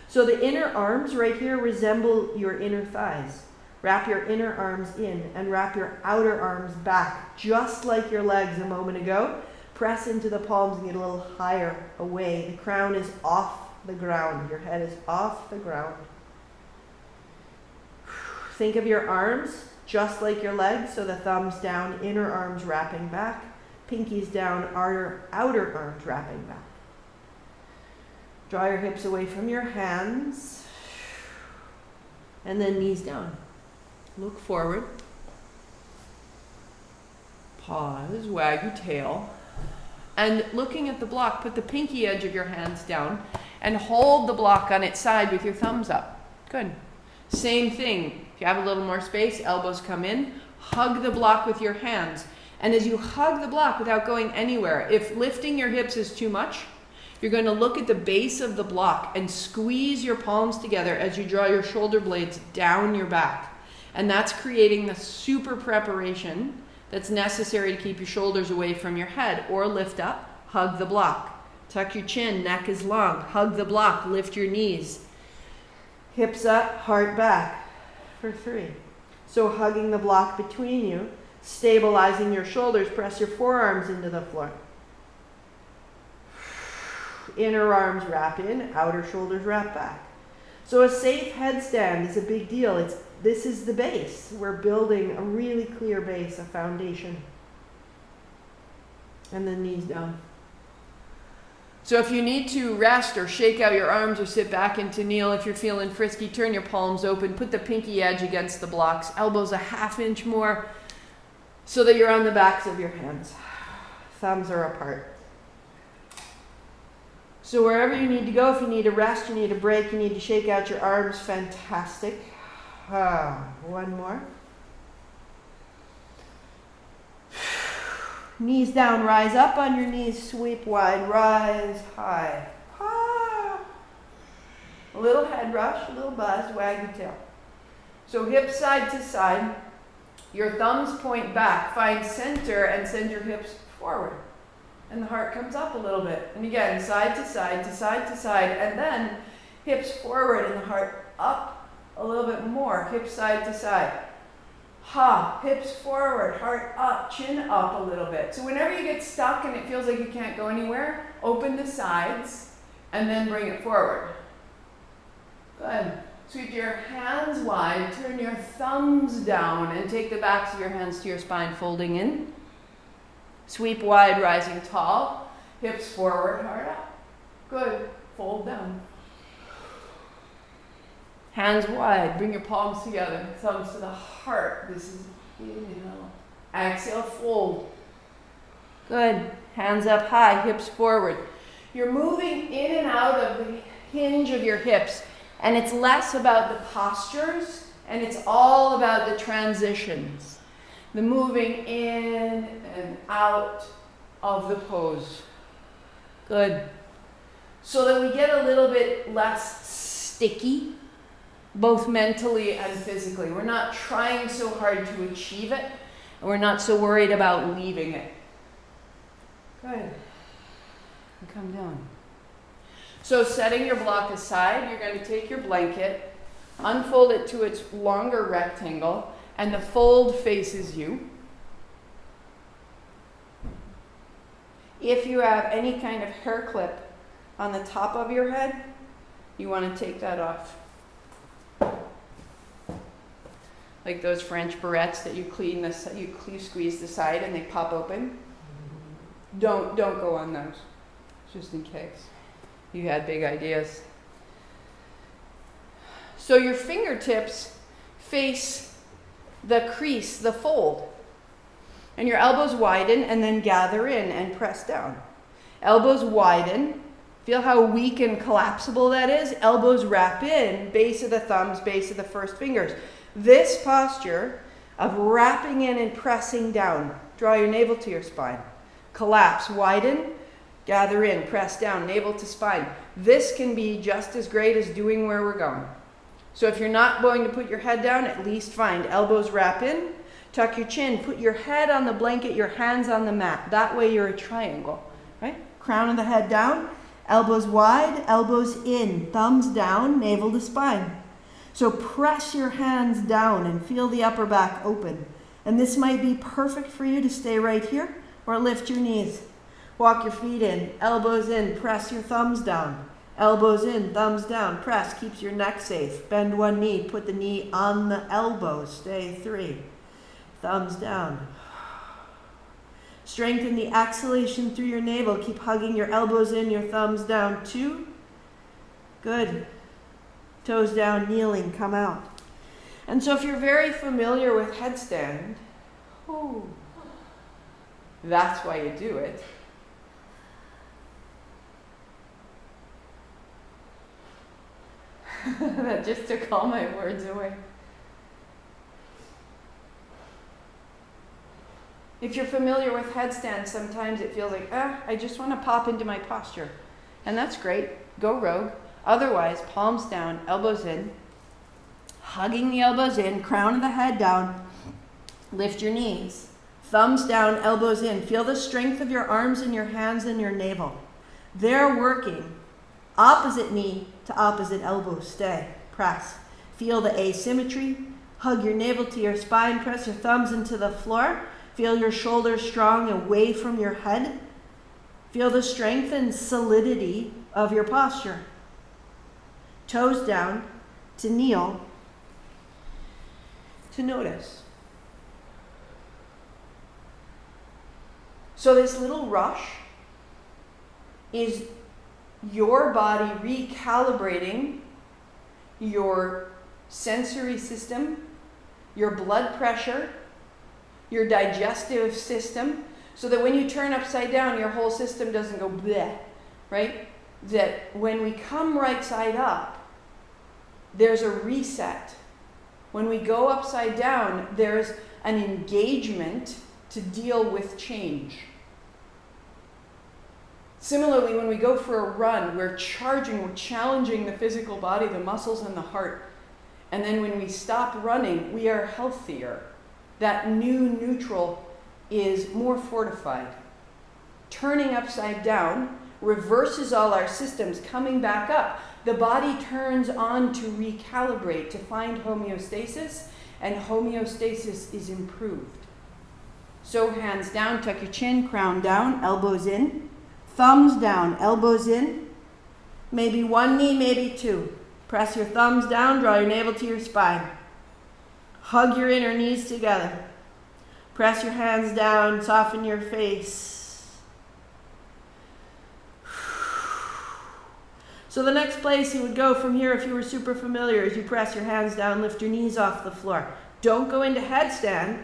So the inner arms right here resemble your inner thighs. Wrap your inner arms in and wrap your outer arms back, just like your legs a moment ago. Press into the palms and get a little higher away. The crown is off the ground. Your head is off the ground. Think of your arms just like your legs, so the thumbs down, inner arms wrapping back, pinkies down, outer arms wrapping back. Draw your hips away from your hands, and then knees down. Look forward. Pause, wag your tail. And looking at the block, put the pinky edge of your hands down and hold the block on its side with your thumbs up. Good. Same thing. If you have a little more space, elbows come in, Hug the block with your hands. And as you hug the block without going anywhere, if lifting your hips is too much, you're going to look at the base of the block and squeeze your palms together as you draw your shoulder blades down your back. And that's creating the super preparation that's necessary to keep your shoulders away from your head. Or lift up, hug the block. Tuck your chin, neck is long. Hug the block, lift your knees. Hips up, heart back for 3. So hugging the block between you, stabilizing your shoulders, press your forearms into the floor. Inner arms wrap in, outer shoulders wrap back. So a safe headstand is a big deal. This is the base. We're building a really clear base, a foundation. And then knees down. So if you need to rest or shake out your arms or sit back into kneel, if you're feeling frisky, turn your palms open, put the pinky edge against the blocks, elbows a ½ inch more so that you're on the backs of your hands. Thumbs are apart. So wherever you need to go, if you need a rest, you need a break, you need to shake out your arms, fantastic. One more. Knees down, rise up on your knees, sweep wide, rise high. A little head rush, a little buzz, wag your tail. So hips side to side, your thumbs point back, find center and send your hips forward. And the heart comes up a little bit. And again, side to side, to side to side, and then hips forward and the heart up a little bit more, hips side to side. Hips forward, heart up, chin up a little bit. So whenever you get stuck and it feels like you can't go anywhere, open the sides and then bring it forward. Good. Sweep your hands wide, turn your thumbs down and take the backs of your hands to your spine, folding in. Sweep wide, rising tall, hips forward, heart up. Good. Fold down. Hands wide, bring your palms together, thumbs to the heart. This is inhale. Exhale, fold. Good. Hands up high, hips forward. You're moving in and out of the hinge of your hips, and it's less about the postures, and it's all about the transitions. The moving in and out of the pose. Good. So that we get a little bit less sticky, both mentally and physically. We're not trying so hard to achieve it, and we're not so worried about leaving it. Good. And come down. So setting your block aside, you're going to take your blanket, unfold it to its longer rectangle, and the fold faces you. If you have any kind of hair clip on the top of your head, you want to take that off. Like those French barrettes that you clean you squeeze the side and they pop open. Don't go on those, just in case you had big ideas. So your fingertips face the crease, the fold. And your elbows widen and then gather in and press down. Elbows widen. Feel how weak and collapsible that is? Elbows wrap in, base of the thumbs, base of the first fingers. This posture of wrapping in and pressing down. Draw your navel to your spine. Collapse, widen, gather in, press down, navel to spine. This can be just as great as doing where we're going. So if you're not going to put your head down, at least find elbows wrap in, tuck your chin, put your head on the blanket, your hands on the mat. That way you're a triangle, right? Crown of the head down, elbows wide, elbows in, thumbs down, navel to spine. So press your hands down and feel the upper back open. And this might be perfect for you to stay right here or lift your knees. Walk your feet in, elbows in, press your thumbs down. Elbows in, thumbs down, press, keeps your neck safe. Bend one knee, put the knee on the elbow, stay 3. Thumbs down. Strengthen the exhalation through your navel. Keep hugging your elbows in, your thumbs down. 2. Good. Toes down, kneeling, come out. And so if you're very familiar with headstand, that's why you do it. That just took all my words away. If you're familiar with headstands, sometimes it feels like, I just want to pop into my posture. And that's great. Go rogue. Otherwise, palms down, elbows in, hugging the elbows in, crown of the head down, lift your knees. Thumbs down, elbows in. Feel the strength of your arms and your hands and your navel. They're working. Opposite knee to opposite elbow. Stay. Press. Feel the asymmetry. Hug your navel to your spine. Press your thumbs into the floor. Feel your shoulders strong away from your head. Feel the strength and solidity of your posture. Toes down to kneel, to notice. So this little rush is your body recalibrating your sensory system, your blood pressure, your digestive system, so that when you turn upside down, your whole system doesn't go bleh, right? That when we come right side up, there's a reset. When we go upside down, there's an engagement to deal with change. Similarly, when we go for a run, we're challenging the physical body, the muscles, and the heart. And then when we stop running, we are healthier. That new neutral is more fortified. Turning upside down reverses all our systems, coming back up. The body turns on to recalibrate, to find homeostasis, and homeostasis is improved. So hands down, tuck your chin, crown down, elbows in. Thumbs down, elbows in. Maybe one knee, maybe two. Press your thumbs down, draw your navel to your spine. Hug your inner knees together. Press your hands down, soften your face. So the next place you would go from here, if you were super familiar, is you press your hands down, lift your knees off the floor. Don't go into headstand.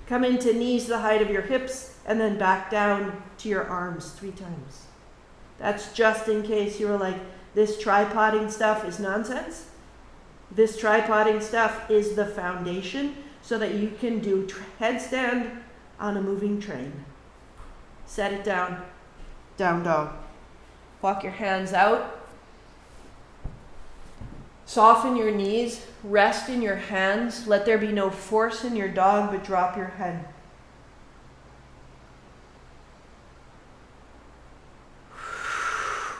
Come into knees the height of your hips, and then back down to your arms 3 times. That's just in case you were like, this tripoding stuff is nonsense. This tripoding stuff is the foundation so that you can do headstand on a moving train. Set it down, down dog. Walk your hands out. Soften your knees, rest in your hands. Let there be no force in your dog, but drop your head.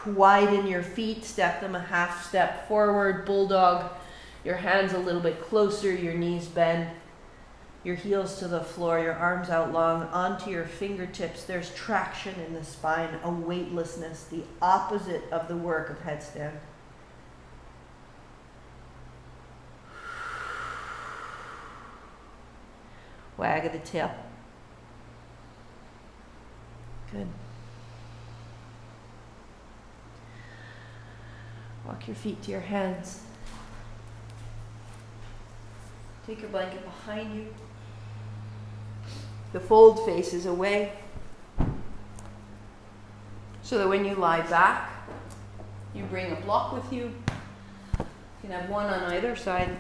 Widen your feet, step them a half step forward, bulldog. Your hands a little bit closer, your knees bend, your heels to the floor, your arms out long, onto your fingertips. There's traction in the spine, a weightlessness, the opposite of the work of headstand. Wag of the tail. Good. Walk your feet to your hands. Take your blanket behind you. The fold faces away, so that when you lie back, you bring a block with you. You can have one on either side.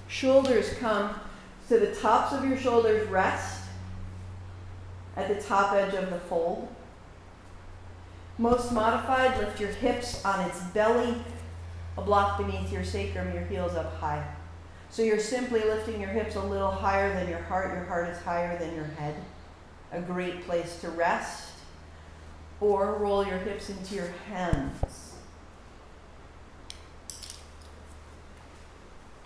Shoulders come to the tops of your shoulders, rest at the top edge of the fold. Most modified, lift your hips on its belly, a block beneath your sacrum, your heels up high. So you're simply lifting your hips a little higher than your heart is higher than your head. A great place to rest. Or roll your hips into your hands.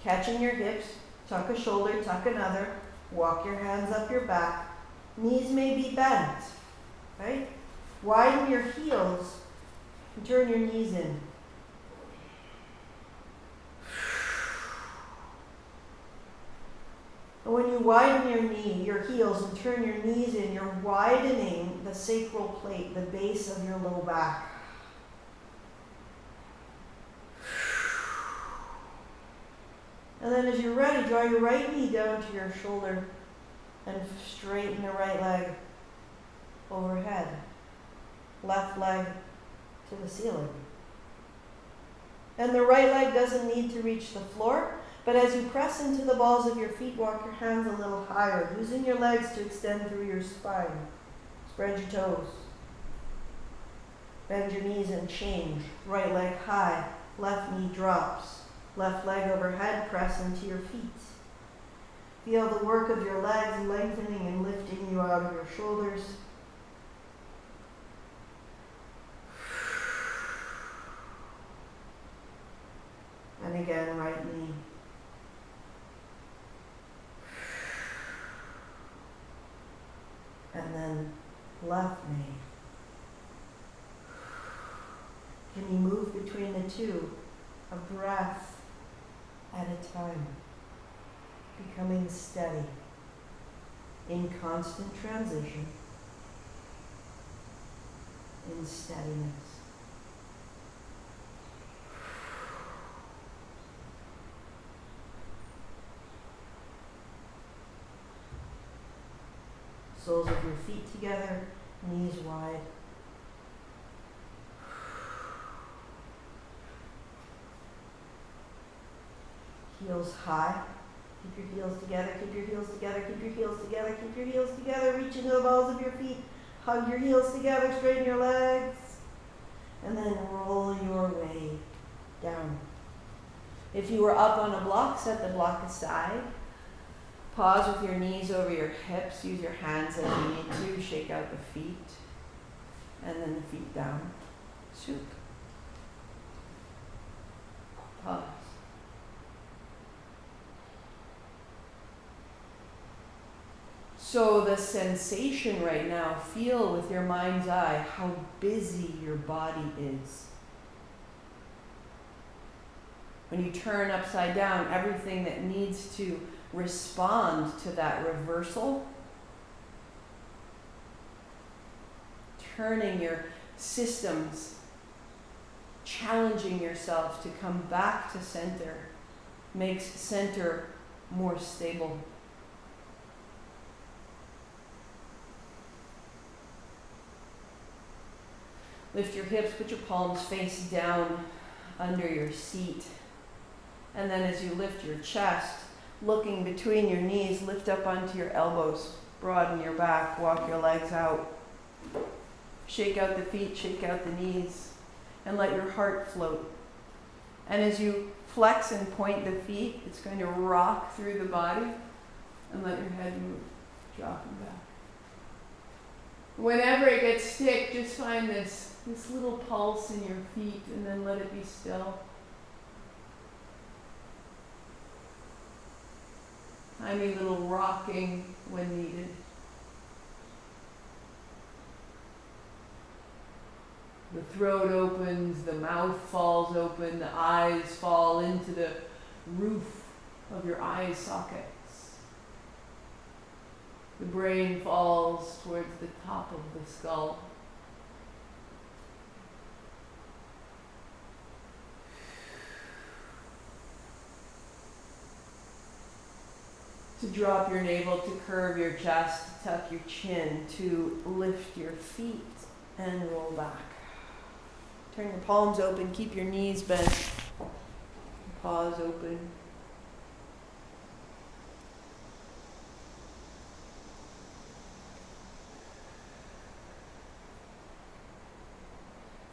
Catching your hips, tuck a shoulder, tuck another, walk your hands up your back. Knees may be bent, right? Widen your heels and turn your knees in. And when you widen your heels and turn your knees in, you're widening the sacral plate, the base of your low back. And then as you're ready, draw your right knee down to your shoulder and straighten the right leg overhead. Left leg to the ceiling. And the right leg doesn't need to reach the floor. But as you press into the balls of your feet, walk your hands a little higher, using your legs to extend through your spine. Spread your toes. Bend your knees and change. Right leg high, left knee drops. Left leg overhead, press into your feet. Feel the work of your legs lengthening and lifting you out of your shoulders. And again, right knee. And then left knee. Can you move between the two, a breath at a time, becoming steady, in constant transition, in steadiness. Soles of your feet together, knees wide. Heels high. Keep your heels together, keep your heels together, keep your heels together, keep your heels together. Reach into the balls of your feet. Hug your heels together, straighten your legs. And then roll your way down. If you were up on a block, set the block aside. Pause with your knees over your hips. Use your hands as you need to. Shake out the feet. And then the feet down. Shook. Pause. So the sensation right now, feel with your mind's eye how busy your body is. When you turn upside down, everything that needs to respond to that reversal, turning your systems, challenging yourself to come back to center, makes center more stable. Lift your hips, put your palms face down under your seat. And then as you lift your chest, looking between your knees, lift up onto your elbows, broaden your back, walk your legs out. Shake out the feet, shake out the knees, and let your heart float. And as you flex and point the feet, it's going to rock through the body, and let your head move, dropping back. Whenever it gets stiff, just find this little pulse in your feet, and then let it be still. Tiny little rocking when needed. The throat opens, the mouth falls open, the eyes fall into the roof of your eye sockets. The brain falls towards the top of the skull. To drop your navel, to curve your chest, to tuck your chin, to lift your feet and roll back. Turn your palms open, keep your knees bent. Paws open.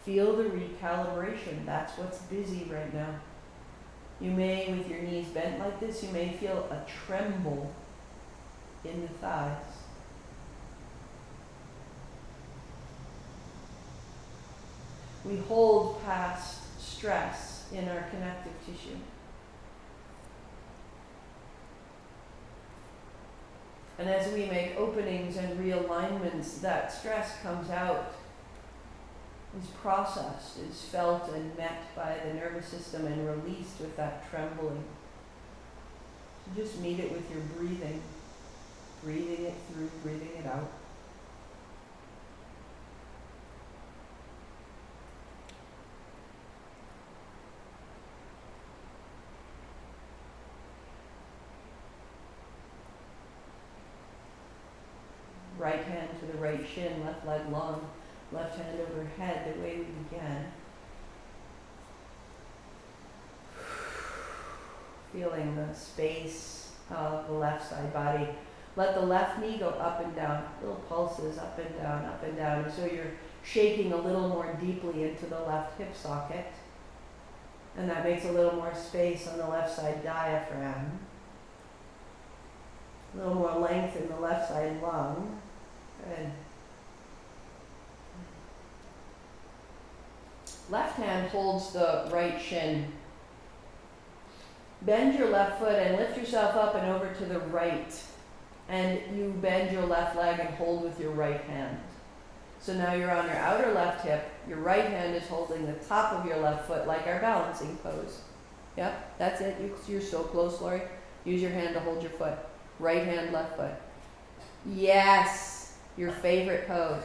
Feel the recalibration. That's what's busy right now. You may, with your knees bent like this, you may feel a tremble in the thighs. We hold past stress in our connective tissue. And as we make openings and realignments, that stress comes out, is processed, is felt and met by the nervous system and released with that trembling. So just meet it with your breathing, breathing it through, breathing it out. Right hand to the right shin, left leg long. Left hand overhead, the way we began. feeling the space of the left side body. Let the left knee go up and down, little pulses up and down, up and down. So you're shaking a little more deeply into the left hip socket. And that makes a little more space on the left side diaphragm. A little more length in the left side lung. Good. Left hand holds the right shin. Bend your left foot and lift yourself up and over to the right. And you bend your left leg and hold with your right hand. So now you're on your outer left hip. Your right hand is holding the top of your left foot like our balancing pose. Yep, that's it. You're so close, Lori. Use your hand to hold your foot. Right hand, left foot. Yes, your favorite pose.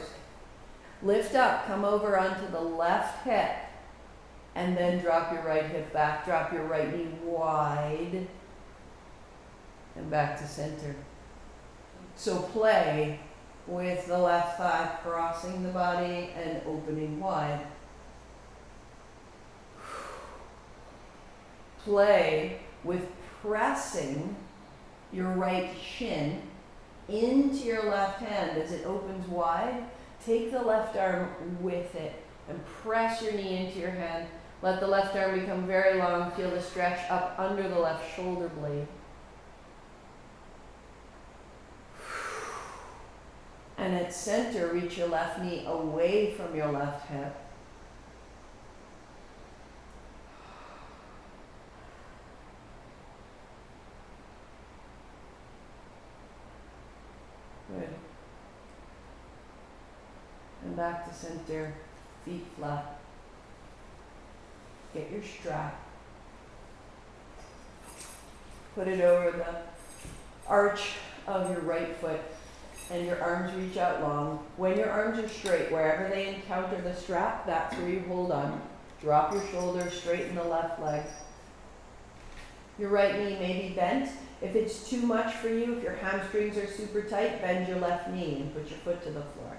Lift up, come over onto the left hip, and then drop your right hip back. Drop your right knee wide, and back to center. So play with the left thigh crossing the body and opening wide. Play with pressing your right shin into your left hand as it opens wide. Take the left arm with it and press your knee into your hand. Let the left arm become very long. Feel the stretch up under the left shoulder blade. And at center, reach your left knee away from your left hip. Good. And back to center, feet flat. Get your strap. Put it over the arch of your right foot and your arms reach out long. When your arms are straight, wherever they encounter the strap, that's where you hold on. Drop your shoulders, straighten the left leg. Your right knee may be bent. If it's too much for you, if your hamstrings are super tight, bend your left knee and put your foot to the floor.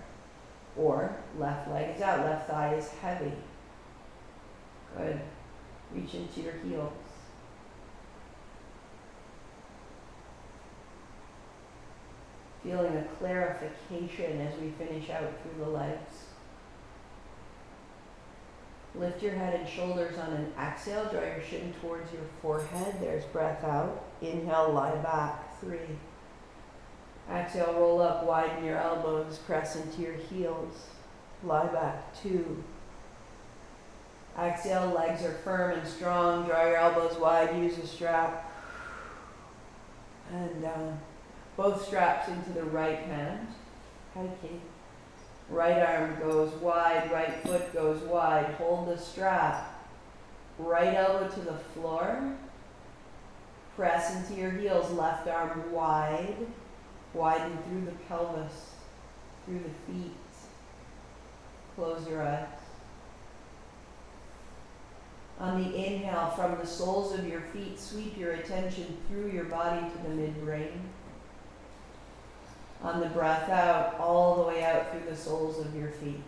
Or left leg is out, left thigh is heavy. Good. Reach into your heels. Feeling a clarification as we finish out through the legs. Lift your head and shoulders on an exhale. Draw your shin towards your forehead. There's breath out. Inhale, lie back. 3. Exhale, roll up, widen your elbows, press into your heels. Lie back. 2. Exhale, legs are firm and strong. Draw your elbows wide, use a strap. And down. Both straps into the right hand. Okay. Right arm goes wide, right foot goes wide. Hold the strap. Right elbow to the floor. Press into your heels, left arm wide. Widen through the pelvis, through the feet. Close your eyes. On the inhale, from the soles of your feet, sweep your attention through your body to the mid-brain. On the breath out, all the way out through the soles of your feet.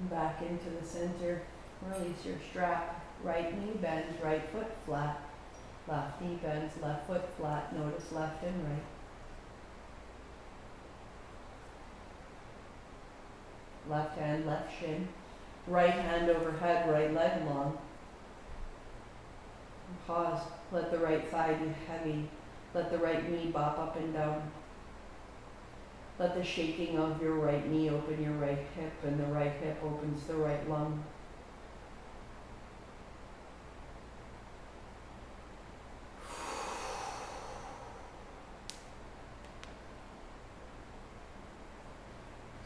Back into the center, release your strap. Right knee bends, right foot flat. Left knee bends, left foot flat. Notice left and right. Left hand, left shin. Right hand overhead, right leg long. Pause. Let the right thigh be heavy. Let the right knee bop up and down. Let the shaking of your right knee open your right hip, and the right hip opens the right lung.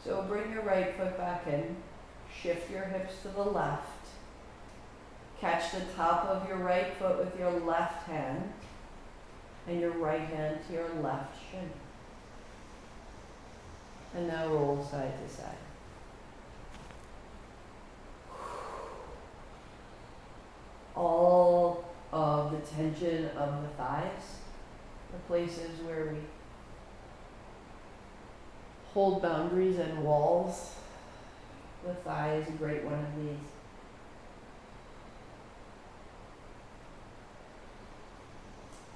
So bring your right foot back in. Shift your hips to the left. Catch the top of your right foot with your left hand. and your right hand to your left shin. And now roll side to side. All of the tension of the thighs, the places where we hold boundaries and walls. The thigh is a great one of these.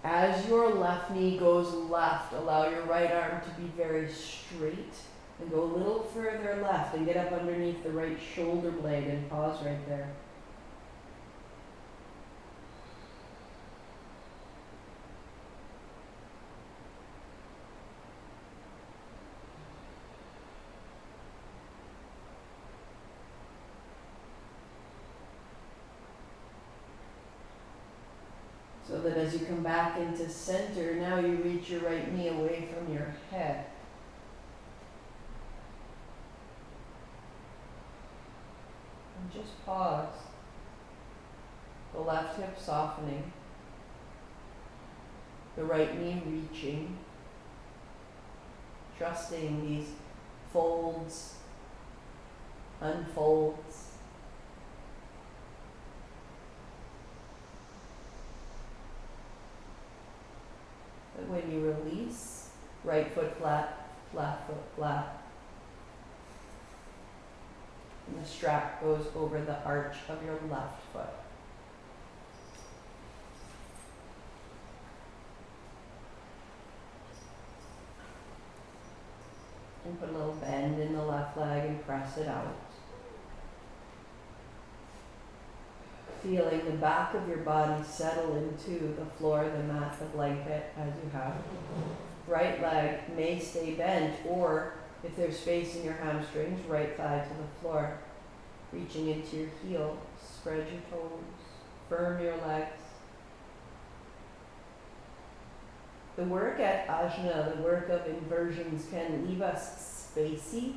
As your left knee goes left, allow your right arm to be very straight and go a little further left and get up underneath the right shoulder blade and pause right there. So that as you come back into center, now you reach your right knee away from your head. And just pause. The left hip softening. The right knee reaching. Trusting these folds, unfolds. When you release, right foot flat, left foot flat. And the strap goes over the arch of your left foot. And put a little bend in the left leg and press it out. Feeling the back of your body settle into the floor, the mat, the blanket as you have. Right leg may stay bent, or if there's space in your hamstrings, right thigh to the floor. Reaching into your heel, spread your toes, firm your legs. The work at Ajna, the work of inversions, can leave us spacey.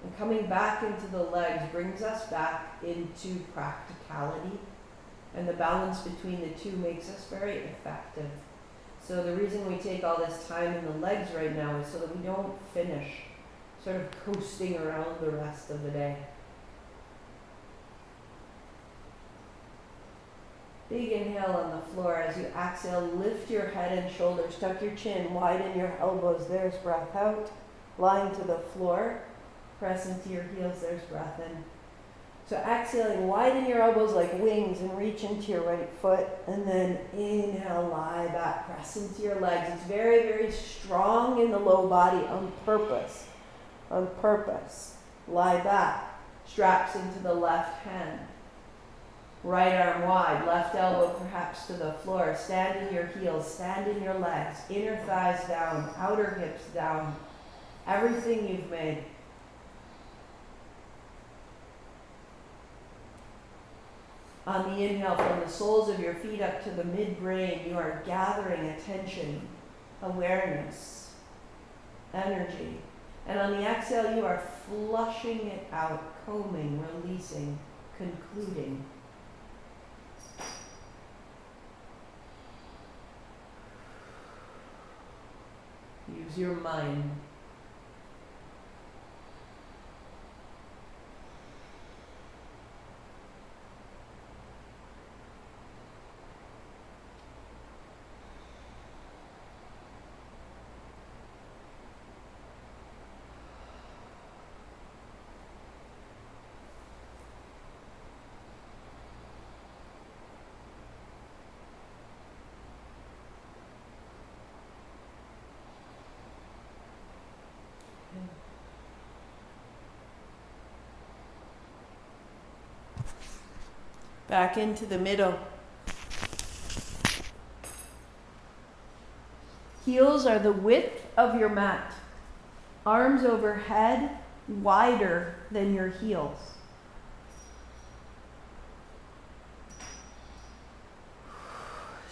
And coming back into the legs brings us back into practicality. And the balance between the two makes us very effective. So the reason we take all this time in the legs right now is so that we don't finish sort of coasting around the rest of the day. Big inhale on the floor. As you exhale, lift your head and shoulders, tuck your chin, widen your elbows. There's breath out. Lying to the floor. Press into your heels, there's breath in. So exhaling, widen your elbows like wings and reach into your right foot. And then inhale, lie back, press into your legs. It's very, very strong in the low body on purpose. On purpose. Lie back, straps into the left hand. Right arm wide, left elbow perhaps to the floor. Stand in your heels, stand in your legs. Inner thighs down, outer hips down. Everything you've made. On the inhale, from the soles of your feet up to the midbrain, you are gathering attention, awareness, energy. And on the exhale, you are flushing it out, combing, releasing, concluding. Use your mind. Back into the middle. Heels are the width of your mat. Arms overhead, wider than your heels.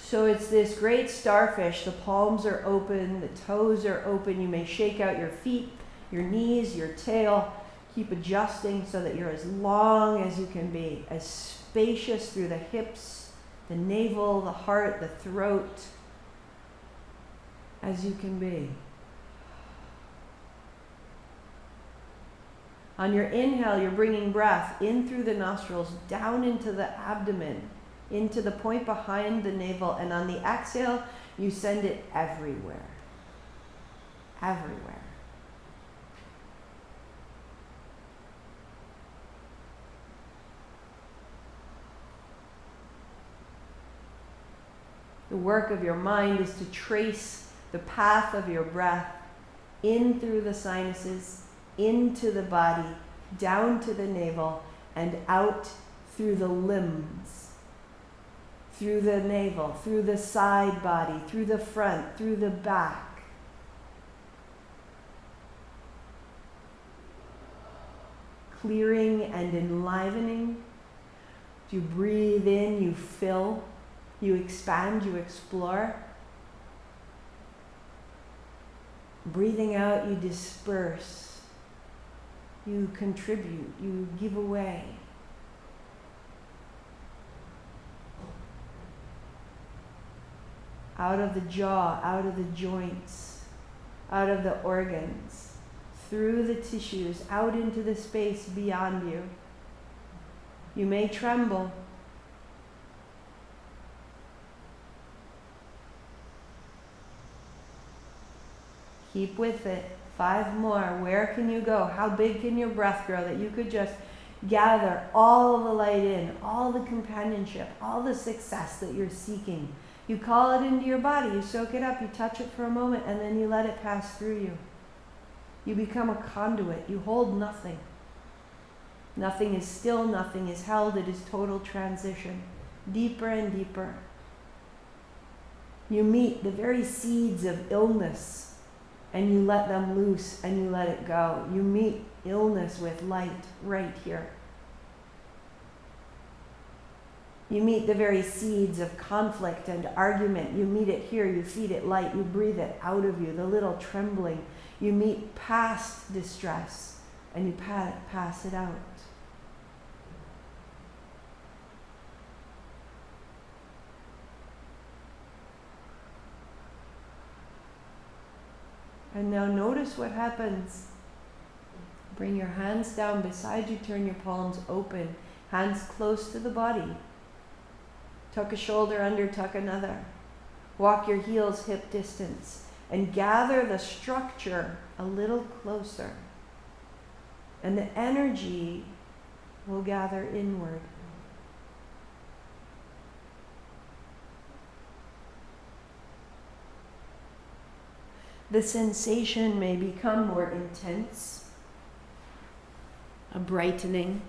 So it's this great starfish. The palms are open, the toes are open. You may shake out your feet, your knees, your tail. Keep adjusting so that you're as long as you can be, as spacious through the hips the navel, the heart, the throat, as you can be. On your inhale, you're bringing breath in through the nostrils, down into the abdomen, into the point behind the navel. And on the exhale, you send it everywhere. Everywhere. The work of your mind is to trace the path of your breath in through the sinuses, into the body, down to the navel, and out through the limbs, through the navel, through the side body, through the front, through the back. Clearing and enlivening. You breathe in, you fill, you expand, you explore. Breathing out, you disperse. You contribute, you give away. Out of the jaw, out of the joints, out of the organs, through the tissues, out into the space beyond you. You may tremble. Keep with it. 5 more. Where can you go? How big can your breath grow that you could just gather all the light in, all the companionship, all the success that you're seeking? You call it into your body, you soak it up, you touch it for a moment, and then you let it pass through you. You become a conduit. You hold nothing. Nothing is still, nothing is held. It is total transition, deeper and deeper. You meet the very seeds of illness, and you let them loose and you let it go. You meet illness with light right here. You meet the very seeds of conflict and argument. You meet it here. You feed it light. You breathe it out of you, the little trembling. You meet past distress and you pass it out. And now notice what happens. Bring your hands down beside you, turn your palms open, hands close to the body. Tuck a shoulder under, tuck another. Walk your heels hip distance and gather the structure a little closer. And the energy will gather inward. The sensation may become more intense, a brightening.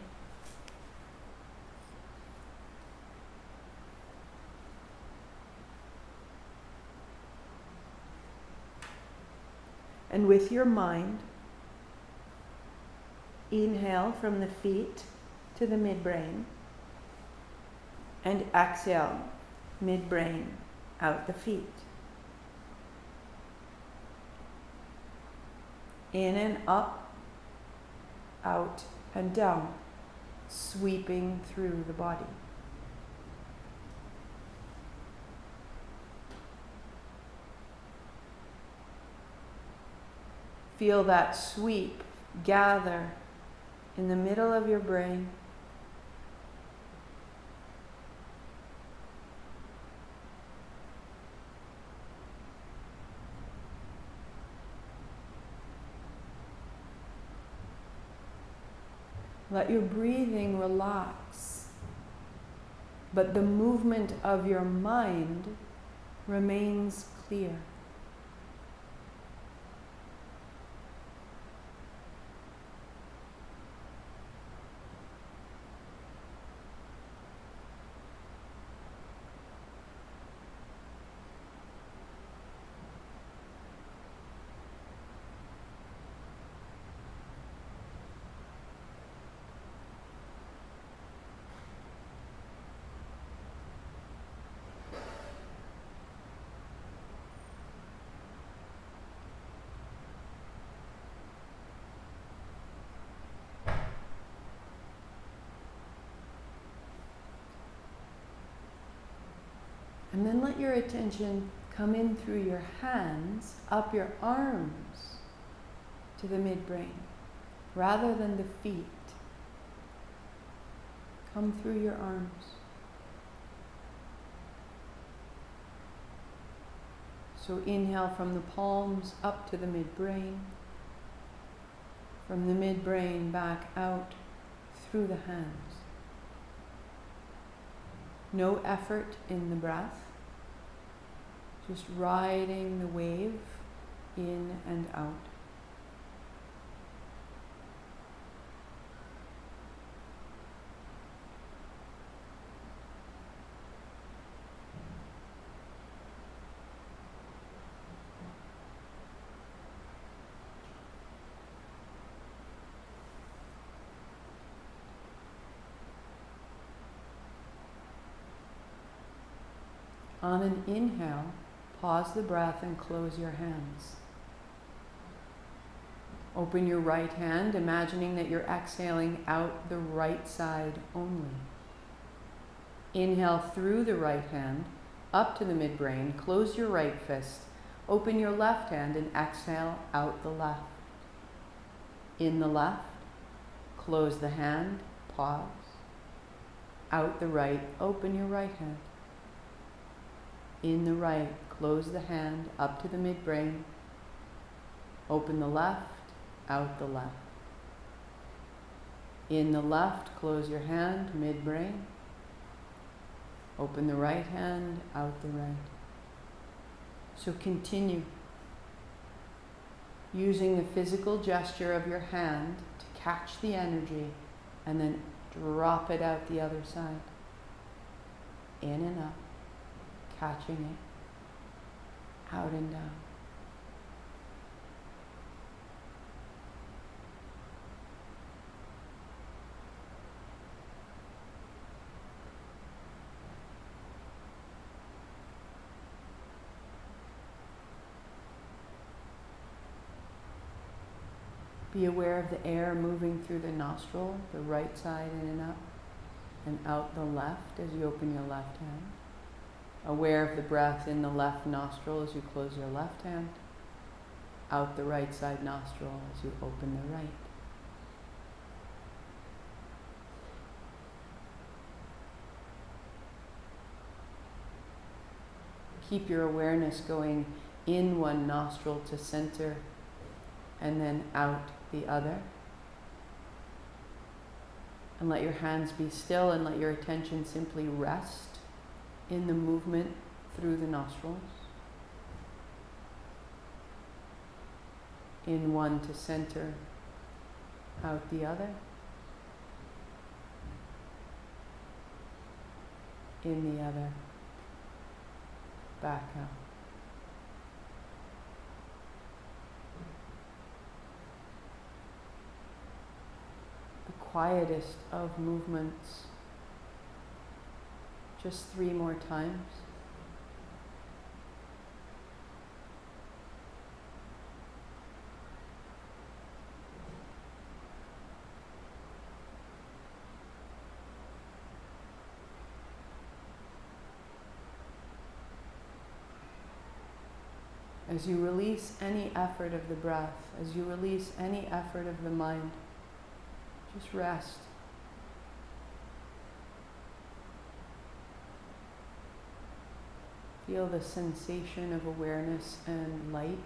And with your mind, inhale from the feet to the midbrain, and exhale, midbrain out the feet. In and up, out and down, sweeping through the body. Feel that sweep gather in the middle of your brain. Let your breathing relax, but the movement of your mind remains clear. And then let your attention come in through your hands, up your arms to the midbrain, rather than the feet. Come through your arms. So inhale from the palms up to the midbrain, from the midbrain back out through the hands. No effort in the breath, just riding the wave in and out. On an inhale, pause the breath and close your hands. Open your right hand, imagining that you're exhaling out the right side only. Inhale through the right hand, up to the midbrain, close your right fist, open your left hand and exhale out the left. In the left, close the hand, pause. Out the right, open your right hand. In the right, close the hand up to the midbrain. Open the left, out the left. In the left, close your hand, midbrain. Open the right hand, out the right. So continue using the physical gesture of your hand to catch the energy and then drop it out the other side. In and up. Catching it, out and down. Be aware of the air moving through the nostril, the right side in and up, and out the left as you open your left hand. Aware of the breath in the left nostril as you close your left hand, out the right side nostril as you open the right. Keep your awareness going in one nostril to center and then out the other. And let your hands be still and let your attention simply rest in the movement through the nostrils. In one to center, out the other. In the other, back out. The quietest of movements. Just 3 more times. As you release any effort of the breath, as you release any effort of the mind, just rest. Feel the sensation of awareness and light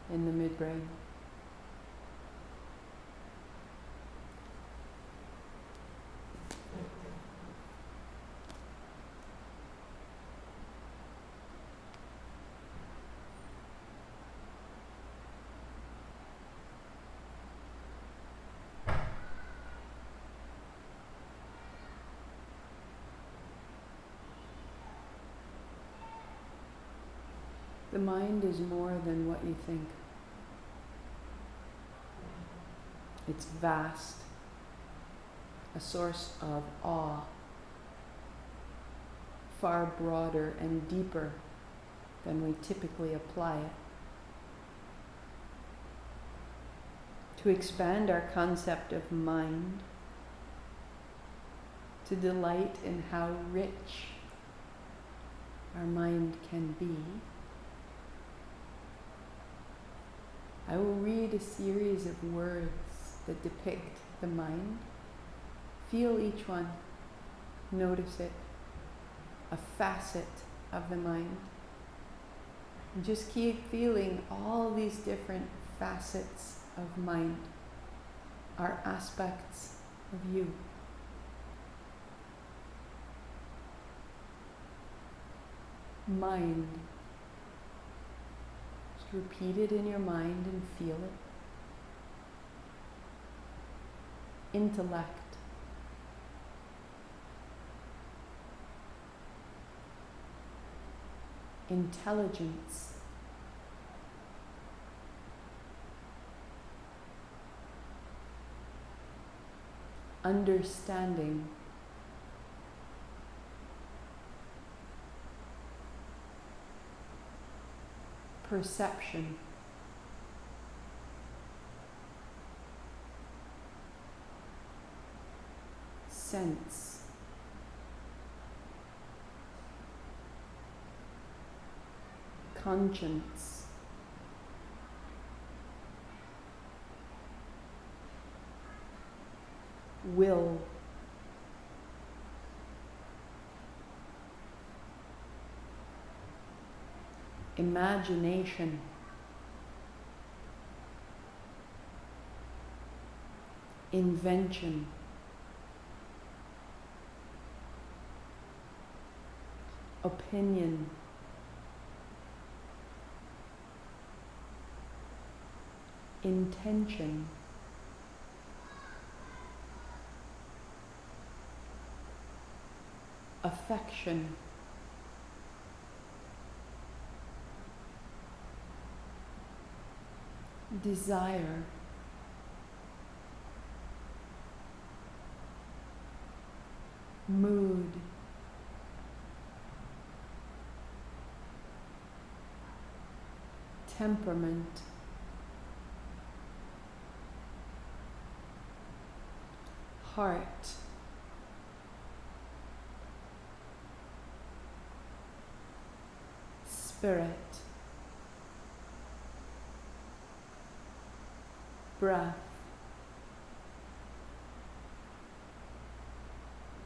in the midbrain. The mind is more than what you think. It's vast, a source of awe, far broader and deeper than we typically apply it. To expand our concept of mind, to delight in how rich our mind can be, I will read a series of words that depict the mind. Feel each one. Notice it. A facet of the mind. And just keep feeling all these different facets of mind are aspects of you. Mind. Just repeat it in your mind and feel it. Intellect. Intelligence. Understanding. Perception. Sense. Conscience. Will. Imagination. Invention. Opinion. Intention. Affection. Desire. Mood. Temperament. Heart. Spirit. Breath.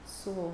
Soul.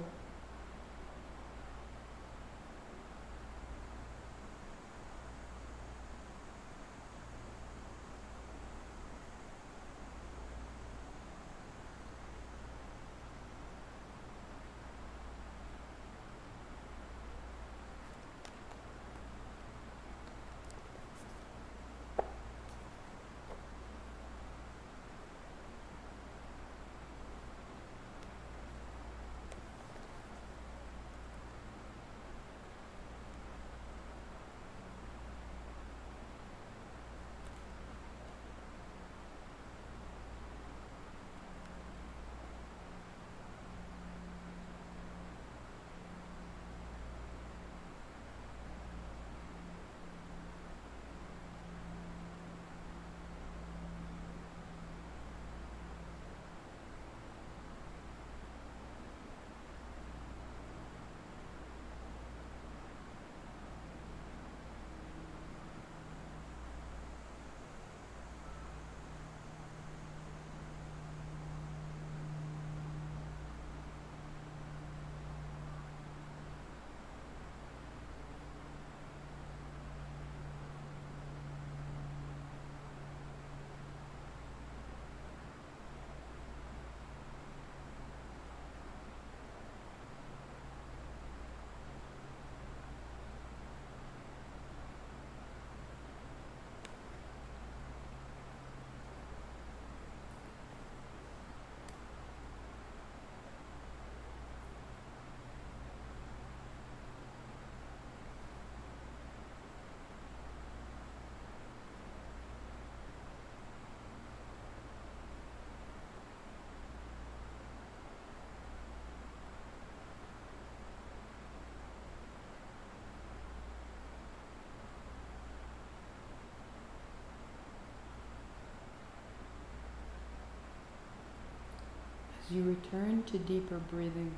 As you return to deeper breathing,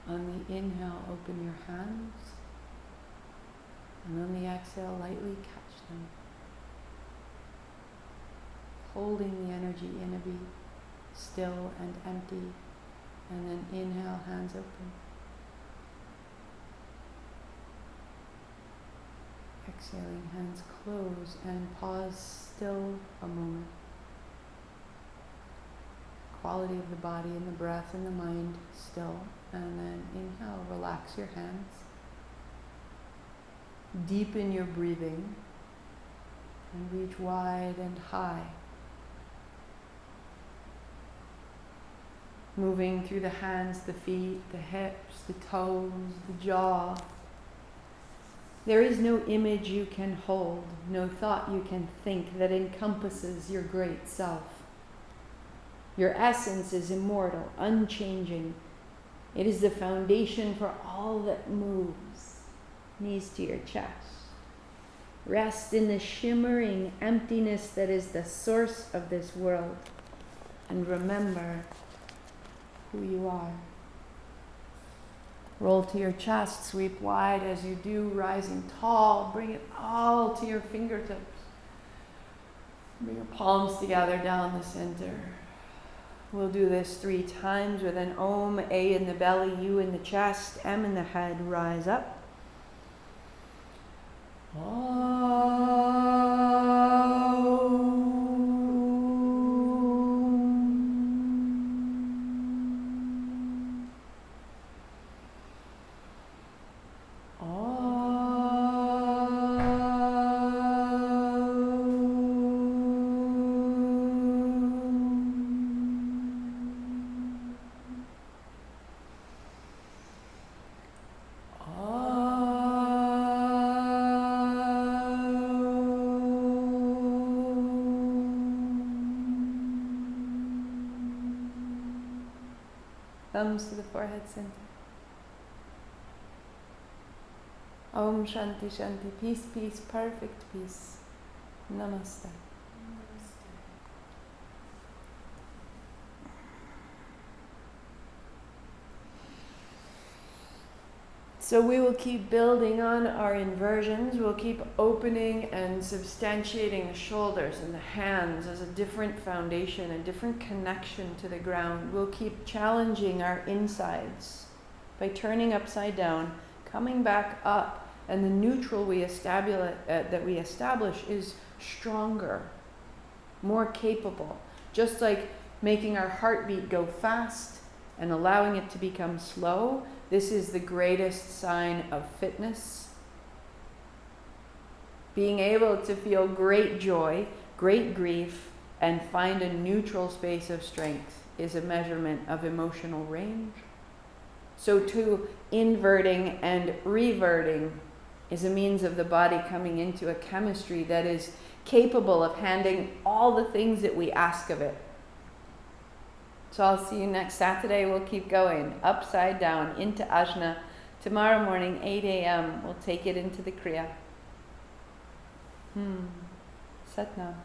on the inhale, open your hands. And on the exhale, lightly catch them. Holding the energy in a beat, still and empty. And then inhale, hands open. Exhaling, hands close, and pause still a moment. Quality of the body and the breath and the mind still. And then inhale, relax your hands. Deepen your breathing and reach wide and high. Moving through the hands, the feet, the hips, the toes, the jaw. There is no image you can hold, no thought you can think that encompasses your great self. Your essence is immortal, unchanging. It is the foundation for all that moves. Knees to your chest. Rest in the shimmering emptiness that is the source of this world. And remember who you are. Roll to your chest, sweep wide as you do, rising tall. Bring it all to your fingertips. Bring your palms together down the center. We'll do this 3 times with an Om, A in the belly, U in the chest, M in the head. Rise up. Thumbs to the forehead center. Om Shanti Shanti. Peace, peace, perfect peace. Namaste. So we will keep building on our inversions. We'll keep opening and substantiating the shoulders and the hands as a different foundation, a different connection to the ground. We'll keep challenging our insides by turning upside down, coming back up, and the neutral that we establish is stronger, more capable. Just like making our heartbeat go fast and allowing it to become slow, this is the greatest sign of fitness. Being able to feel great joy, great grief, and find a neutral space of strength is a measurement of emotional range. So too, inverting and reverting is a means of the body coming into a chemistry that is capable of handling all the things that we ask of it. So I'll see you next Saturday. We'll keep going upside down into Ajna. Tomorrow morning, 8 a.m., we'll take it into the Kriya. Sat Nam.